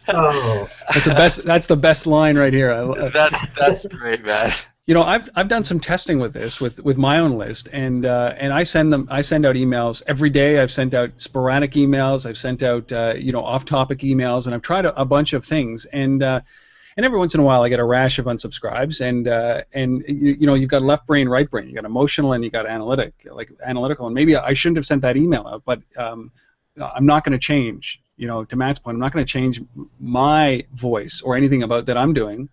Oh, That's the best line right here. That's great, man. I've done some testing with this with my own list, and I send out emails every day. I've sent out sporadic emails. I've sent out off-topic emails, and I've tried a bunch of things. And every once in a while, I get a rash of unsubscribes. And you've got left brain, right brain. You got emotional, and you got analytical. And maybe I shouldn't have sent that email out, but I'm not going to change. To Matt's point, I'm not going to change my voice or anything about that I'm doing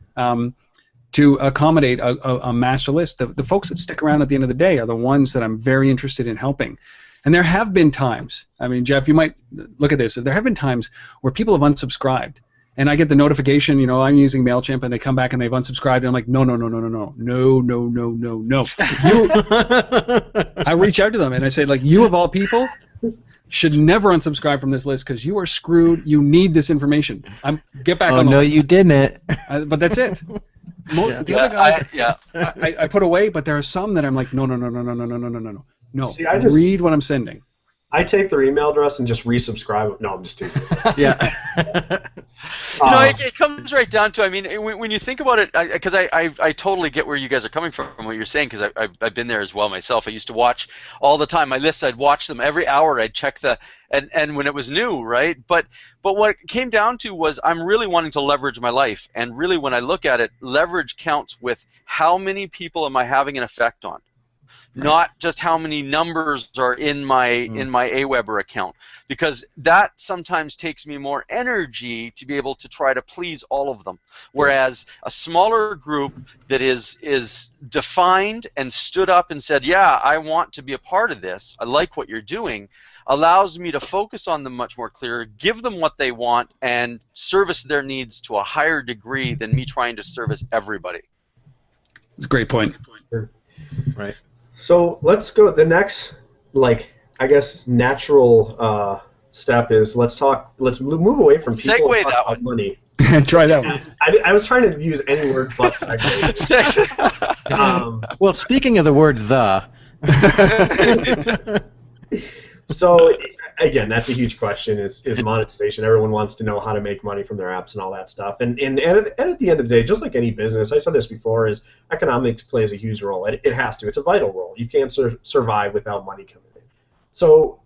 to accommodate a master list. The folks that stick around at the end of the day are the ones that I'm very interested in helping. And there have been times, I mean, Jeff, you might look at this, there have been times where people have unsubscribed. And I get the notification, I'm using MailChimp, and they come back and they've unsubscribed, and I'm like, no. I reach out to them and I say, you of all people should never unsubscribe from this list because you are screwed. You need this information. Get back on the list. You didn't. But that's it. The other guys, I put away, but there are some that I'm like, no. See, read what I'm sending. I take their email address and just resubscribe. No, I'm just teasing. Yeah. It comes right down to, I mean, when you think about it, because I totally get where you guys are coming from what you're saying, because I've been there as well myself. I used to watch all the time my lists. I'd watch them every hour. I'd check and when it was new, right? But what it came down to was I'm really wanting to leverage my life, and really when I look at it, leverage counts with how many people am I having an effect on. Not just how many numbers are in my Aweber account, because that sometimes takes me more energy to be able to try to please all of them. Whereas a smaller group that is defined and stood up and said, yeah, I want to be a part of this, I like what you're doing, allows me to focus on them much more clear, give them what they want, and service their needs to a higher degree than me trying to service everybody. It's a great point. Right. So let's go. The next, natural step is let's move away from people segue and talk that about one. money. Try that one. I was trying to use any word but segue. Well, speaking of the word "the," so again, that's a huge question. Is monetization? Everyone wants to know how to make money from their apps and all that stuff. And at the end of the day, just like any business, I said this before, is economics plays a huge role. It has to. It's a vital role. You can't survive without money coming in. So,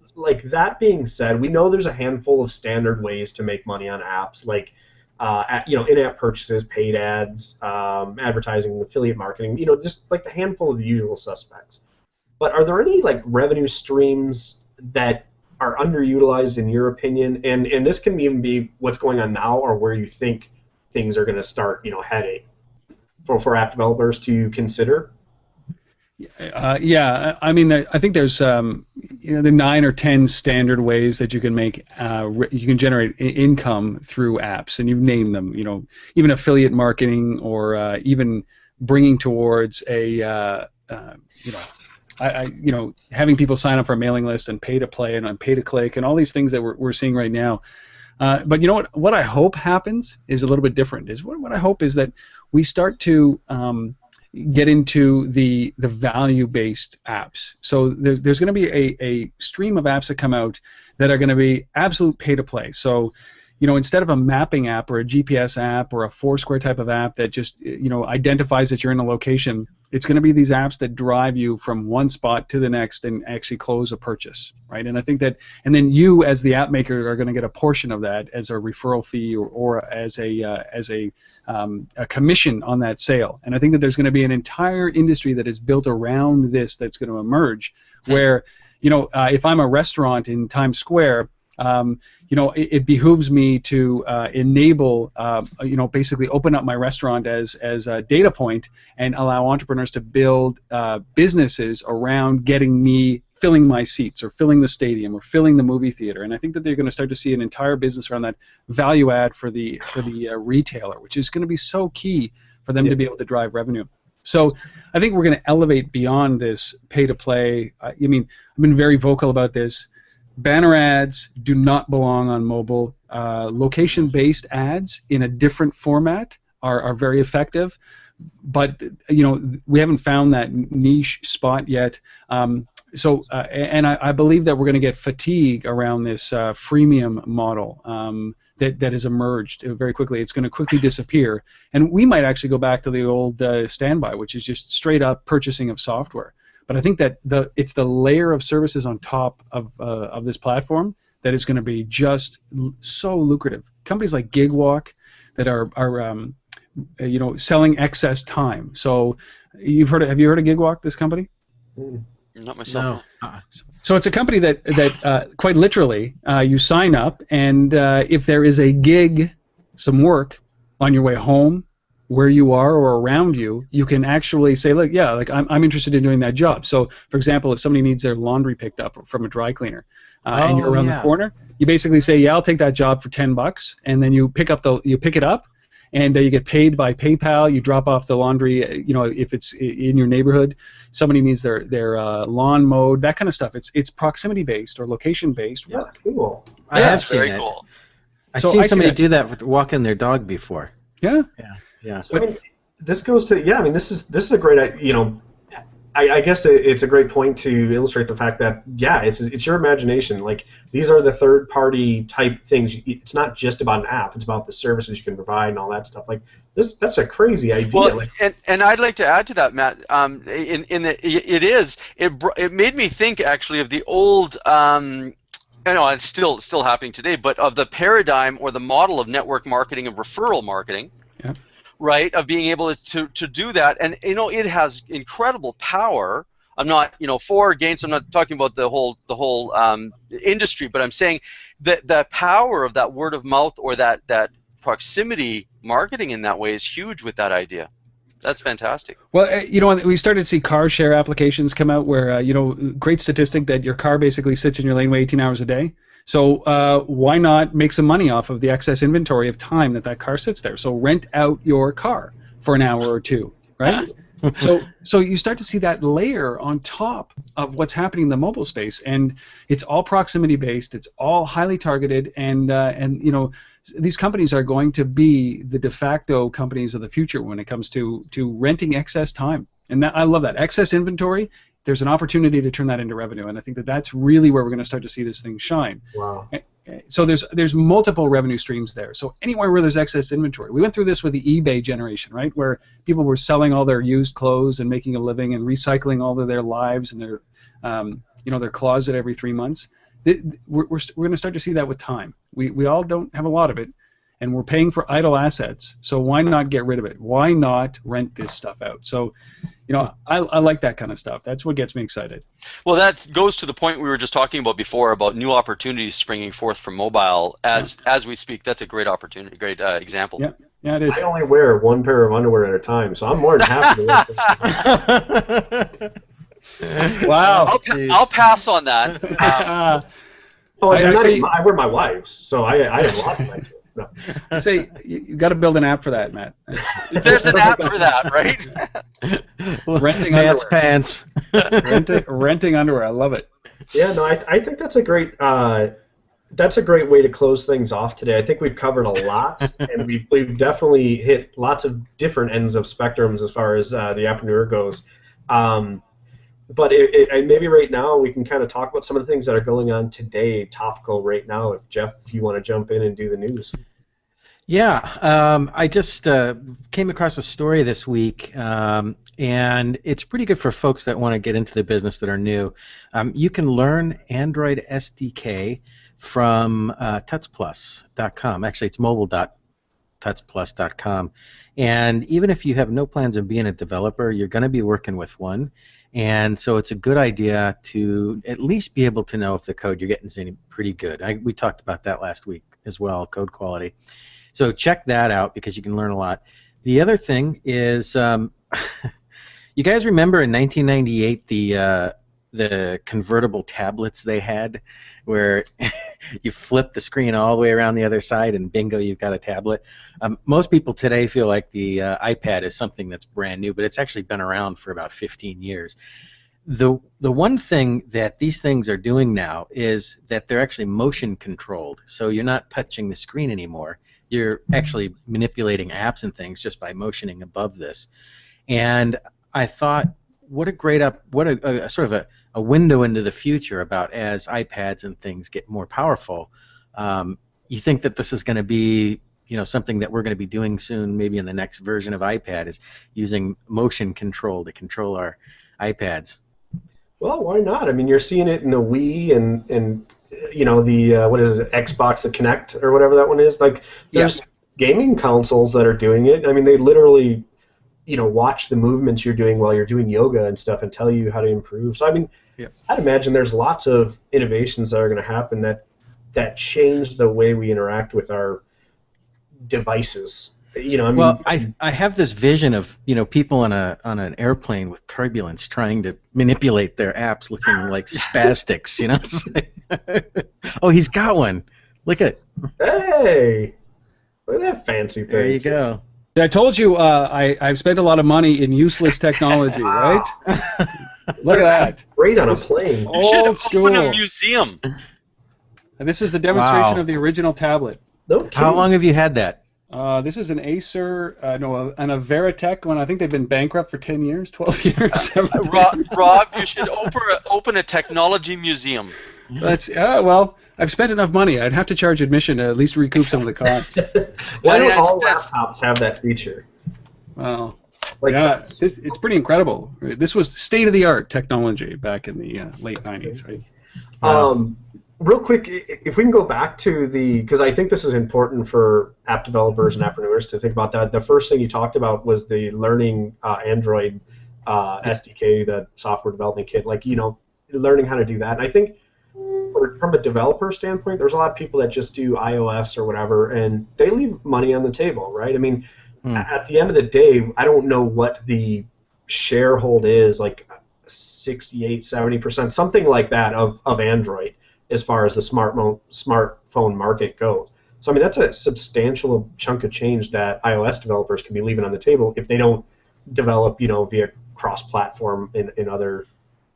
that being said, we know there's a handful of standard ways to make money on apps, in-app purchases, paid ads, advertising, affiliate marketing. Just the handful of the usual suspects. But are there any revenue streams that are underutilized in your opinion, and this can even be what's going on now or where you think things are going to start, heading for app developers to consider? I mean, I think there's the 9 or 10 standard ways that you can make you can generate income through apps, and you've named them. Even affiliate marketing, or even bringing towards a having people sign up for a mailing list and pay to play and pay to click and all these things that we're seeing right now. But you know what I hope happens is a little bit different. What I hope is that we start to get into the value-based apps. So there's going to be a stream of apps that come out that are going to be absolute pay-to-play. So, you know, instead of a mapping app or a GPS app or a Foursquare type of app that just, you know, identifies that you're in a location, it's going to be these apps that drive you from one spot to the next and actually close a purchase, right? And I think that, and then you as the app maker are going to get a portion of that as a referral fee or as a commission on that sale. And I think that there's going to be an entire industry that is built around this that's going to emerge, where, you know, if I'm a restaurant in Times Square, you know, it behooves me to enable, you know, basically open up my restaurant as a data point and allow entrepreneurs to build businesses around getting me filling my seats or filling the stadium or filling the movie theater. And I think that they're going to start to see an entire business around that value add for the retailer, which is going to be so key for them to be able to drive revenue. So I think we're going to elevate beyond this pay-to-play. I mean, I've been very vocal about this. Banner ads do not belong on mobile. Location-based ads in a different format are very effective, but you know, we haven't found that niche spot yet. So and I believe that we're going to get fatigue around this freemium model that has emerged very quickly. It's going to quickly disappear, and we might actually go back to the old standby, which is just straight up purchasing of software. But I think that it's the layer of services on top of this platform that is going to be just so lucrative. Companies like GigWalk that are you know, selling excess time. So have you heard of GigWalk, this company? Not myself. No. So it's a company that quite literally you sign up, and if there is a gig, some work on your way home, where you are or around you, you can actually say, look, yeah, like I'm interested in doing that job. So, for example, if somebody needs their laundry picked up from a dry cleaner, and you're around the corner, you basically say, yeah, I'll take that job for $10, and then you pick it up, and you get paid by PayPal. You drop off the laundry, you know, if it's in your neighborhood, somebody needs their lawn mowed, that kind of stuff. It's proximity based or location based. Yeah, that's cool. I have seen very that. cool. I've seen somebody do that with walking their dog before. Yeah. Yeah. So, I mean, this goes to I mean, this is a great, you know, I guess it's a great point to illustrate the fact that it's your imagination. Like, these are the third party type things. It's not just about an app. It's about the services you can provide and all that stuff. Like that's a crazy idea. Well, and I'd like to add to that, Matt. It made me think actually of the old. I know it's still happening today, but of the paradigm or the model of network marketing and referral marketing. Yeah. Right, of being able to do that, and you know, it has incredible power. I'm not, you know, for or against. I'm not talking about the whole industry, but I'm saying that the power of that word of mouth or that proximity marketing in that way is huge with that idea. That's fantastic. Well, you know, we started to see car share applications come out where, you know, great statistic that your car basically sits in your laneway 18 hours a day. So why not make some money off of the excess inventory of time that car sits there? So rent out your car for an hour or two, right? So you start to see that layer on top of what's happening in the mobile space, and it's all proximity based. It's all highly targeted, and you know, these companies are going to be the de facto companies of the future when it comes to renting excess time. And I love that excess inventory. There's an opportunity to turn that into revenue, and I think that that's really where we're going to start to see this thing shine. Wow. So there's multiple revenue streams there. So anywhere where there's excess inventory. We went through this with the eBay generation, right, where people were selling all their used clothes and making a living and recycling all of their lives and their you know, their closet every 3 months. We're going to start to see that with time. We all don't have a lot of it, and we're paying for idle assets. So why not get rid of it? Why not rent this stuff out? So, you know, I like that kind of stuff. That's what gets me excited. Well, that goes to the point we were just talking about before about new opportunities springing forth from mobile as we speak. That's a great opportunity, great example. Yeah, it is. I only wear one pair of underwear at a time, so I'm more than happy to wear this. Wow. I'll pass on that. I wear my wife's, so I have lots of my shit. No. Say, you got to build an app for that, Matt. There's an app for that, right? Renting Matt's underwear. pants. renting underwear. I love it. Yeah, no, I think that's a great That's a great way to close things off today. I think we've covered a lot, and we've definitely hit lots of different ends of spectrums as far as the Appreneur goes. But maybe right now we can kind of talk about some of the things that are going on today, topical right now. If Jeff, if you want to jump in and do the news. Yeah, I just came across a story this week, and it's pretty good for folks that want to get into the business that are new. You can learn Android SDK from tutsplus.com. Actually, it's mobile.tutsplus.com. And even if you have no plans of being a developer, you're going to be working with one. And so it's a good idea to at least be able to know if the code you're getting is any pretty good. We talked about that last week as well, code quality. So check that out because you can learn a lot. The other thing is, you guys remember in 1998 the convertible tablets they had, where you flip the screen all the way around the other side and bingo, you've got a tablet. Most people today feel like the iPad is something that's brand new, but it's actually been around for about 15 years. The one thing that these things are doing now is that they're actually motion controlled, so you're not touching the screen anymore. You're actually manipulating apps and things just by motioning above this. And I thought, what a great sort of a window into the future about as iPads and things get more powerful. You think that this is going to be, something that we're going to be doing soon, maybe in the next version of iPad, is using motion control to control our iPads. Well, why not? I mean, you're seeing it in the Wii and the what is it, Xbox, the Kinect or whatever that one is. Like, there's gaming consoles that are doing it. I mean, they literally, watch the movements you're doing while you're doing yoga and stuff and tell you how to improve. So, I mean, I'd imagine there's lots of innovations that are going to happen that change the way we interact with our devices. I have this vision of people on an airplane with turbulence trying to manipulate their apps, looking like spastics. Oh, he's got one. Look at it. Hey, look at that fancy thing. There you go. I told you I've spent a lot of money in useless technology, right? Look at that. Great on a plane. You should Old school. open a museum. And this is the demonstration of the original tablet. Okay. How long have you had that? This is an Acer, and a Veritech one. I think they've been bankrupt for 10 years, 12 years. Rob, you should open a technology museum. Well, I've spent enough money. I'd have to charge admission to at least recoup some of the costs. Why don't all laptops have that feature? Well, it's pretty incredible. This was state-of-the-art technology back in the late 90s, right? Real quick, if we can go back to because I think this is important for app developers and appreneurs to think about that. The first thing you talked about was the learning Android SDK, the software development kit, learning how to do that. And I think from a developer standpoint, there's a lot of people that just do iOS or whatever, and they leave money on the table, right? I mean, at the end of the day, I don't know what the sharehold is, like 68, 70%, something like that of Android, as far as the smartphone market goes. So I mean, that's a substantial chunk of change that iOS developers can be leaving on the table if they don't develop, via cross-platform in other.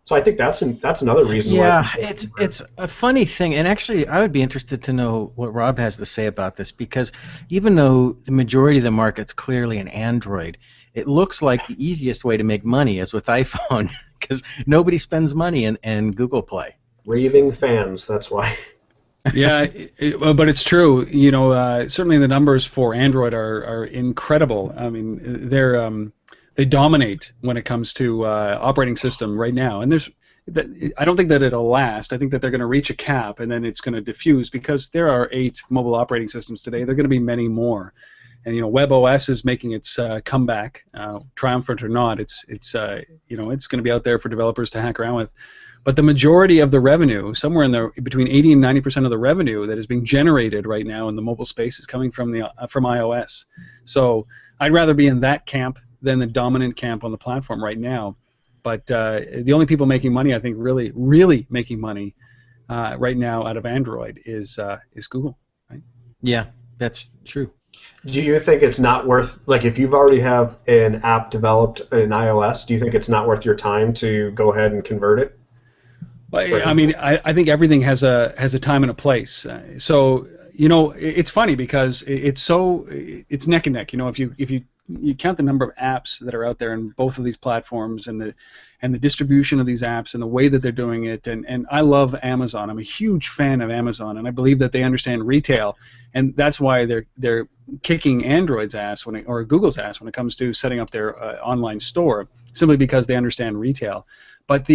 So I think that's another reason. Yeah, it's a funny thing, and actually, I would be interested to know what Rob has to say about this, because even though the majority of the market's clearly in Android, it looks like the easiest way to make money is with iPhone, because nobody spends money in Google Play. Raving fans, that's why. Yeah, but it's true. Certainly the numbers for Android are incredible. I mean, they dominate when it comes to operating system right now. And I don't think that it'll last. I think that they're going to reach a cap and then it's going to diffuse, because there are 8 mobile operating systems today. There are going to be many more. And WebOS is making its comeback, triumphant or not. It's going to be out there for developers to hack around with. But the majority of the revenue, somewhere in there between 80 and 90% of the revenue that is being generated right now in the mobile space, is coming from iOS. So I'd rather be in that camp than the dominant camp on the platform right now. But the only people making money, I think, really, really making money right now out of Android is Google. Right? Yeah, that's true. Do you think it's not worth, if you've already have an app developed in iOS, do you think it's not worth your time to go ahead and convert it? Well, I mean, I think everything has a time and a place. So it's funny because it's neck and neck. If you count the number of apps that are out there in both of these platforms and the distribution of these apps and the way that they're doing it, and I love Amazon. I'm a huge fan of Amazon, and I believe that they understand retail, and that's why they're kicking Android's ass or Google's ass when it comes to setting up their online store, simply because they understand retail. But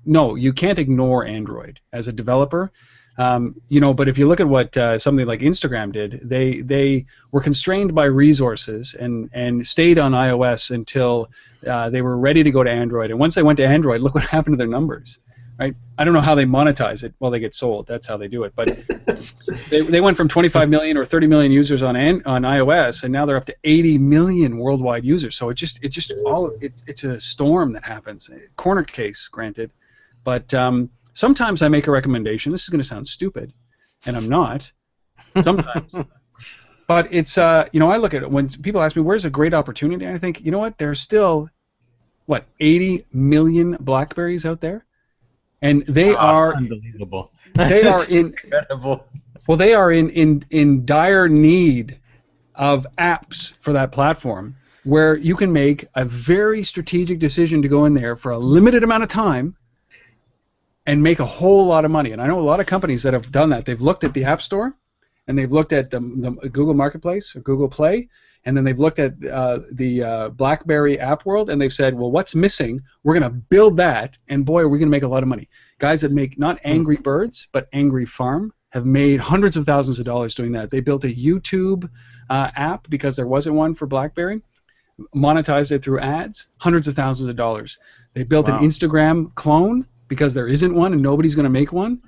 no, you can't ignore Android as a developer. But if you look at what something like Instagram did, they were constrained by resources and stayed on iOS until they were ready to go to Android. And once they went to Android, look what happened to their numbers. Right? I don't know how they monetize it. Well, they get sold. That's how they do it. But they went from 25 million or 30 million users on iOS, and now they're up to 80 million worldwide users. So it's a storm that happens. Corner case, granted, but sometimes I make a recommendation. This is going to sound stupid, and I'm not. Sometimes. But it's, I look at it, when people ask me, where's a great opportunity? I think, you know what, there's still, 80 million BlackBerries out there? And they are unbelievable. They are incredible. Well, they are in dire need of apps for that platform where you can make a very strategic decision to go in there for a limited amount of time and make a whole lot of money. And I know a lot of companies that have done that. They've looked at the App Store, and they've looked at the Google Marketplace or Google Play, and then they've looked at the BlackBerry App World, and they've said, well, what's missing? We're going to build that, and boy, are we going to make a lot of money. Guys that make not Angry Birds, but Angry Farm have made hundreds of thousands of dollars doing that. They built a YouTube app because there wasn't one for BlackBerry, monetized it through ads, hundreds of thousands of dollars. They built an Instagram clone because there isn't one and nobody's going to make one,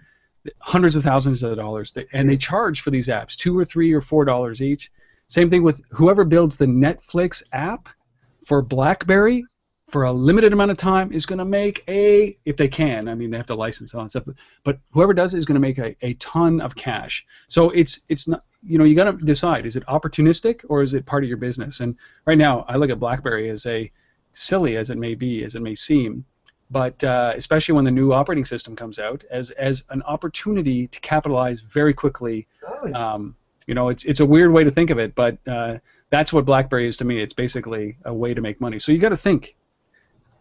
hundreds of thousands of dollars. And they charge for these apps, $2 or $3 or $4 each. Same thing with whoever builds the Netflix app for BlackBerry for a limited amount of time is going to make if they can, I mean, they have to license all that stuff, but whoever does it is going to make a ton of cash. So it's not, you got to decide, is it opportunistic or is it part of your business? And right now, I look at BlackBerry as silly as it may be, as it may seem, but especially when the new operating system comes out, as an opportunity to capitalize very quickly. It's a weird way to think of it, but that's what BlackBerry is to me. It's basically a way to make money. So you got to think,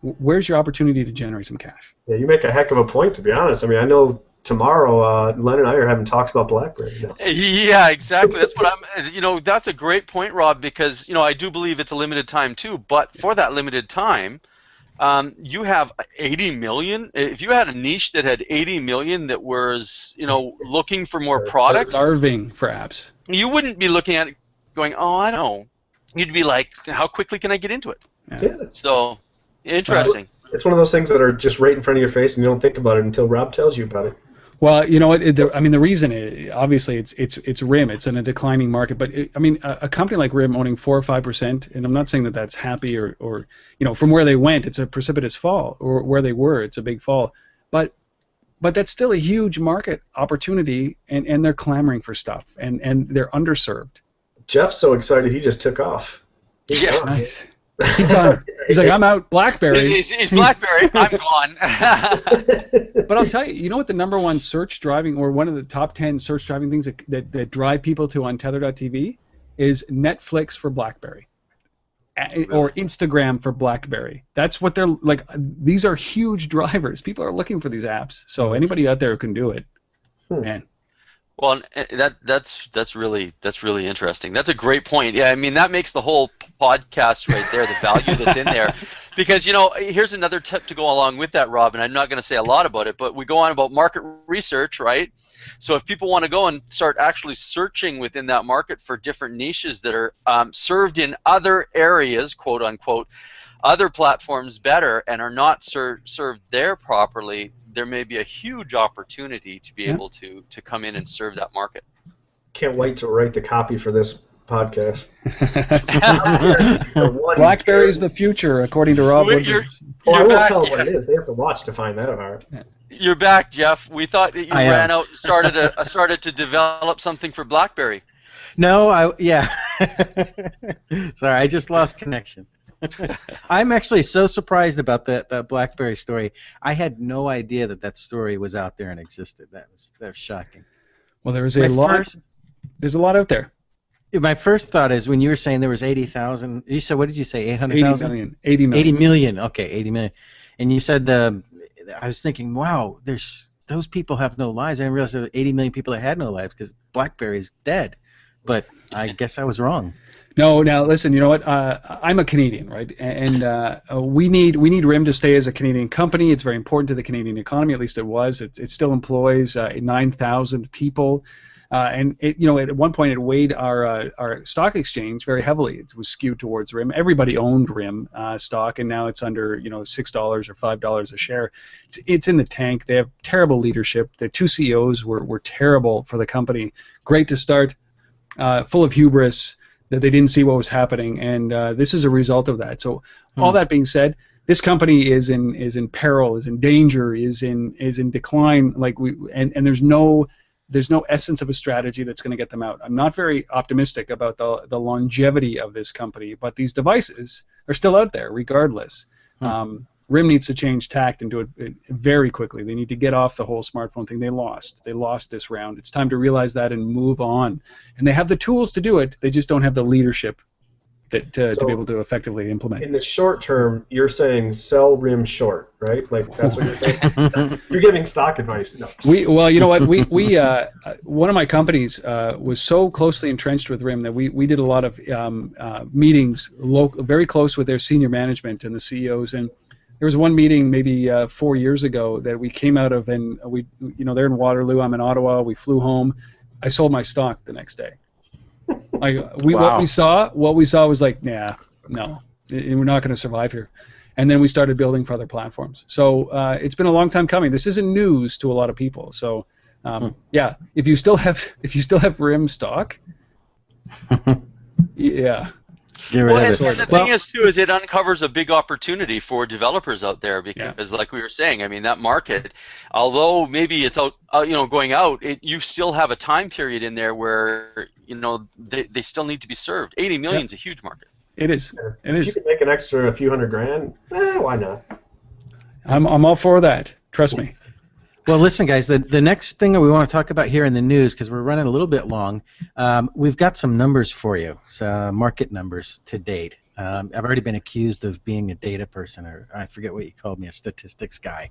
where's your opportunity to generate some cash? Yeah, you make a heck of a point, to be honest. I mean, I know tomorrow Len and I are having talks about BlackBerry. Yeah, exactly. That's what that's a great point, Rob, because I do believe it's a limited time too. But for that limited time, you have 80 million. If you had a niche that had 80 million that was, looking for more products, starving for apps, you wouldn't be looking at it going, oh, I know. You'd be like, how quickly can I get into it? Yeah. So, interesting. It's one of those things that are just right in front of your face, and you don't think about it until Rob tells you about it. Well, you know what? The reason is, obviously it's RIM. It's in a declining market, but a company like RIM owning 4 or 5%, and I'm not saying that that's happy or from where they went, it's a precipitous fall, or where they were, it's a big fall, but that's still a huge market opportunity, and they're clamoring for stuff, and they're underserved. Jeff's so excited he just took off. Yeah, nice. He's done. He's like, I'm out. BlackBerry. He's BlackBerry. I'm gone. But I'll tell you, you know what the number one search driving, or one of the top 10 search driving things that drive people to untether.tv is Netflix for BlackBerry, or Instagram for BlackBerry. That's what they're like. These are huge drivers. People are looking for these apps. So anybody out there who can do it, man. Well, that's really interesting. That's a great point. Yeah, I mean, that makes the whole podcast right there, the value that's in there. Because, here's another tip to go along with that, Rob, and I'm not going to say a lot about it, but we go on about market research, right? So if people want to go and start actually searching within that market for different niches that are served in other areas, quote unquote, other platforms better, and are not served there properly, there may be a huge opportunity to be able to come in and serve that market. Can't wait to write the copy for this podcast. BlackBerry's the future, according to Rob Woodbridge. I won't tell them what it is. They have to watch to find that out. You're back, Jeff. We thought that you ran out and started to develop something for BlackBerry. No, yeah. Sorry, I just lost connection. I'm actually so surprised about that BlackBerry story. I had no idea that story was out there and existed. That was shocking. Well, there's a lot out there. My first thought is when you were saying there was 80,000. You said, what did you say? 800,000. 80 million. 80 million. 80 million. Okay, 80 million. And you said I was thinking, wow, those people have no lives. I didn't realize there were 80 million people that had no lives because BlackBerry's dead. But I guess I was wrong. No, now listen. You know what? I'm a Canadian, right? And we need RIM to stay as a Canadian company. It's very important to the Canadian economy. At least it was. It still employs 9,000 people. And at one point, it weighed our stock exchange very heavily. It was skewed towards RIM. Everybody owned RIM stock, and now it's under $6 or $5 a share. It's in the tank. They have terrible leadership. The two CEOs were terrible for the company. Great to start, full of hubris that they didn't see what was happening, and this is a result of that. So, all that being said, this company is in peril, is in danger, is in decline. And there's no essence of a strategy that's going to get them out. I'm not very optimistic about the longevity of this company, but these devices are still out there regardless. RIM needs to change tact and do it very quickly. They need to get off the whole smartphone thing. They lost this round. It's time to realize that and move on. And they have the tools to do it. They just don't have the leadership to be able to effectively implement. In the short term, you're saying sell RIM short, right? Like that's what you're saying. You're giving stock advice. No. Well, you know what? We one of my companies was so closely entrenched with RIM that we did a lot of meetings, very close with their senior management and the CEOs. And there was one meeting maybe 4 years ago that we came out of, and they're in Waterloo. I'm in Ottawa. We flew home. I sold my stock the next day. What we saw was like, nah, no, we're not going to survive here. And then we started building for other platforms. So it's been a long time coming. This isn't news to a lot of people. So yeah, if you still have RIM stock, yeah. Well, and the thing is too is it uncovers a big opportunity for developers out there because, like we were saying, I mean that market, although maybe it's out, going out, you still have a time period in there where they still need to be served. 80 million is a huge market. It is. It is. If you can make an extra few $100,000, why not? I'm all for that. Trust me. Well, listen, guys, the next thing that we want to talk about here in the news, because we're running a little bit long, we've got some numbers for you, market numbers to date. I've already been accused of being a data person, or I forget what you called me, a statistics guy.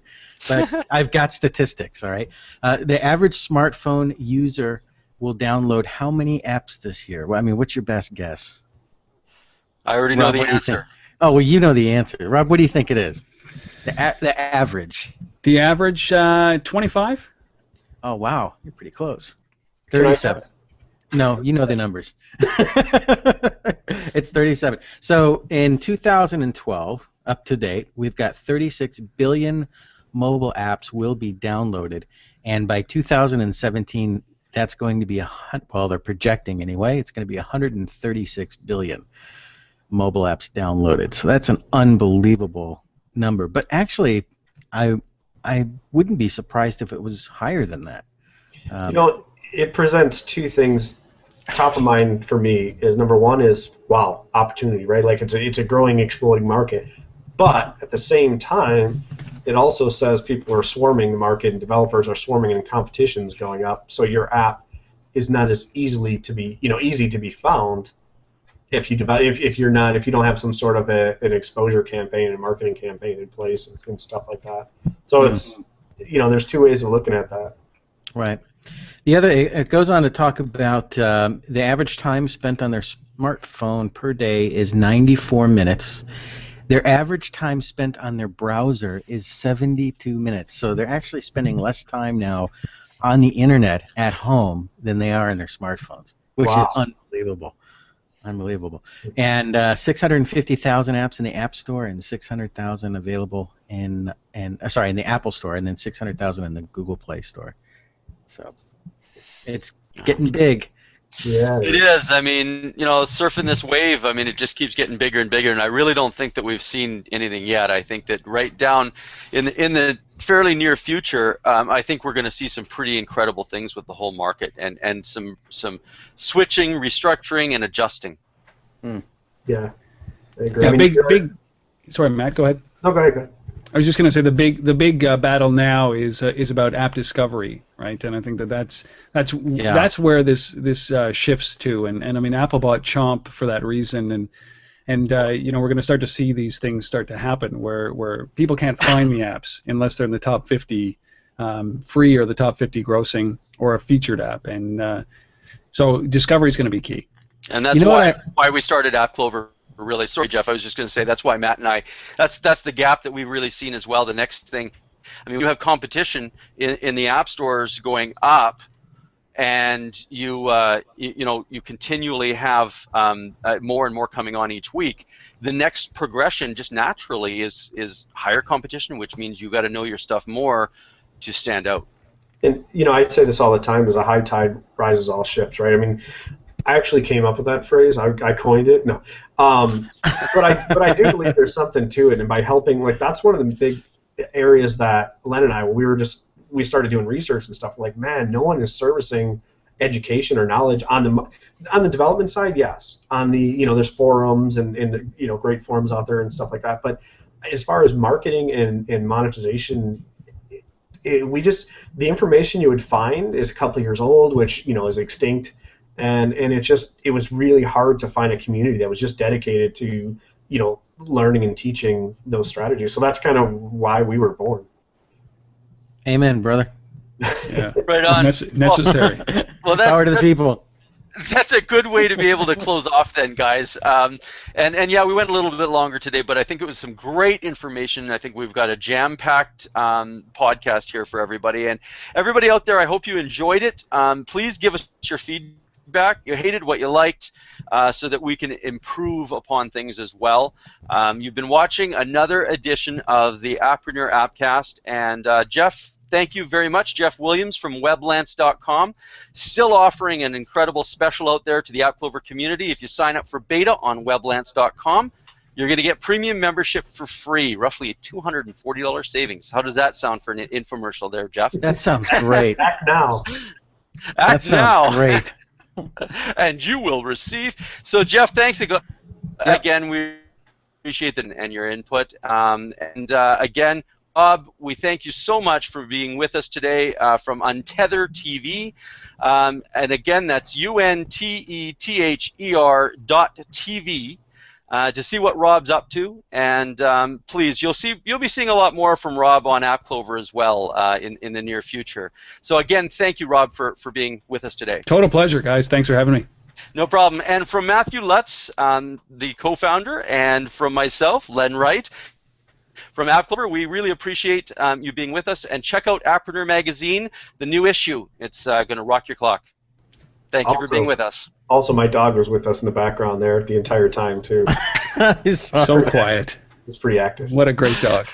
But I've got statistics, all right? The average smartphone user will download how many apps this year? Well, I mean, what's your best guess? I already know the answer. Oh, well, you know the answer. Rob, what do you think it is? The average. The average 25? Oh, wow. You're pretty close. 37. No, you know the numbers. It's 37. So in 2012, up to date, we've got 36 billion mobile apps will be downloaded. And by 2017, that's going to be, well, they're projecting anyway, it's going to be 136 billion mobile apps downloaded. So that's an unbelievable number. But actually, I wouldn't be surprised if it was higher than that. It presents two things top of mind for me. Is number one is, wow, opportunity, right? Like it's a growing, exploding market. But at the same time, it also says people are swarming the market and developers are swarming and competition's going up. So your app is not as easy to be found if you don't have some sort of an exposure campaign and marketing campaign in place and stuff like that. So it's there's two ways of looking at that. Right. The other, it goes on to talk about the average time spent on their smartphone per day is 94 minutes. Their average time spent on their browser is 72 minutes. So they're actually spending less time now on the internet at home than they are in their smartphones, which is unbelievable. Unbelievable. And 650,000 apps in the App Store and 600,000 available in the Apple Store, and then 600,000 in the Google Play Store. So it's getting big. Yeah, it is. I mean, surfing this wave, I mean, it just keeps getting bigger and bigger, and I really don't think that we've seen anything yet. I think that right down in the fairly near future, I think we're going to see some pretty incredible things with the whole market and some switching, restructuring, and adjusting. Yeah. I agree. Yeah, I mean, big. Sorry, Matt. Go ahead. No, go ahead. I was just going to say the big battle now is about app discovery, right? And I think that's where this shifts to, and I mean Apple bought Chomp for that reason, and you know, we're going to start to see these things start to happen where people can't find the apps unless they're in the top 50 free or the top 50 grossing or a featured app, and so discovery is going to be key. And that's why we started AppClover. Really, sorry, Jeff. I was just going to say that's why Matt and I. That's the gap that we've really seen as well. The next thing, I mean, you have competition in the app stores going up, and you know, you continually have more and more coming on each week. The next progression, just naturally, is higher competition, which means you got to know your stuff more to stand out. And you know, I say this all the time: "As a high tide rises all ships." Right? I mean, I actually came up with that phrase. I coined it. No, but I do believe there's something to it. And by helping, like, that's one of the big areas that Len and I, we started doing research and stuff. Like, man, no one is servicing education or knowledge on the development side. Yes, on the, you know, there's forums and you know, great forums out there and stuff like that. But as far as marketing and monetization, the information you would find is a couple years old, which, you know, is extinct. And it was really hard to find a community that was just dedicated to, you know, learning and teaching those strategies. So that's kind of why we were born. Amen, brother. Yeah, right on. Necessary. Well, Power to the people. That's a good way to be able to close off then, guys. And yeah, we went a little bit longer today, but I think it was some great information. I think we've got a jam-packed podcast here for everybody. And everybody out there, I hope you enjoyed it. Please give us your feedback. You hated what you liked, so that we can improve upon things as well. You've been watching another edition of the Appreneur Appcast, and Jeff, thank you very much. Jeff Williams from weblance.com, still offering an incredible special out there to the AppClover community. If you sign up for beta on weblance.com, you're going to get premium membership for free, roughly a $240 savings. How does that sound for an infomercial there, Jeff? That sounds great. Act now. That sounds great. And you will receive. So, Jeff, thanks again. We appreciate that and your input. Again, Bob, we thank you so much for being with us today from Untether TV. And again, that's UNTETHER.TV. To see what Rob's up to, and please, you'll be seeing a lot more from Rob on AppClover as well in the near future. So again, thank you, Rob, for being with us today. Total pleasure, guys. Thanks for having me. No problem. And from Matthew Lutz, the co-founder, and from myself, Len Wright, from AppClover, we really appreciate you being with us. And check out Appreneur Magazine, the new issue. It's going to rock your clock. Thank you for being with us. Also, my dog was with us in the background there the entire time, too. So quiet. He's pretty active. What a great dog.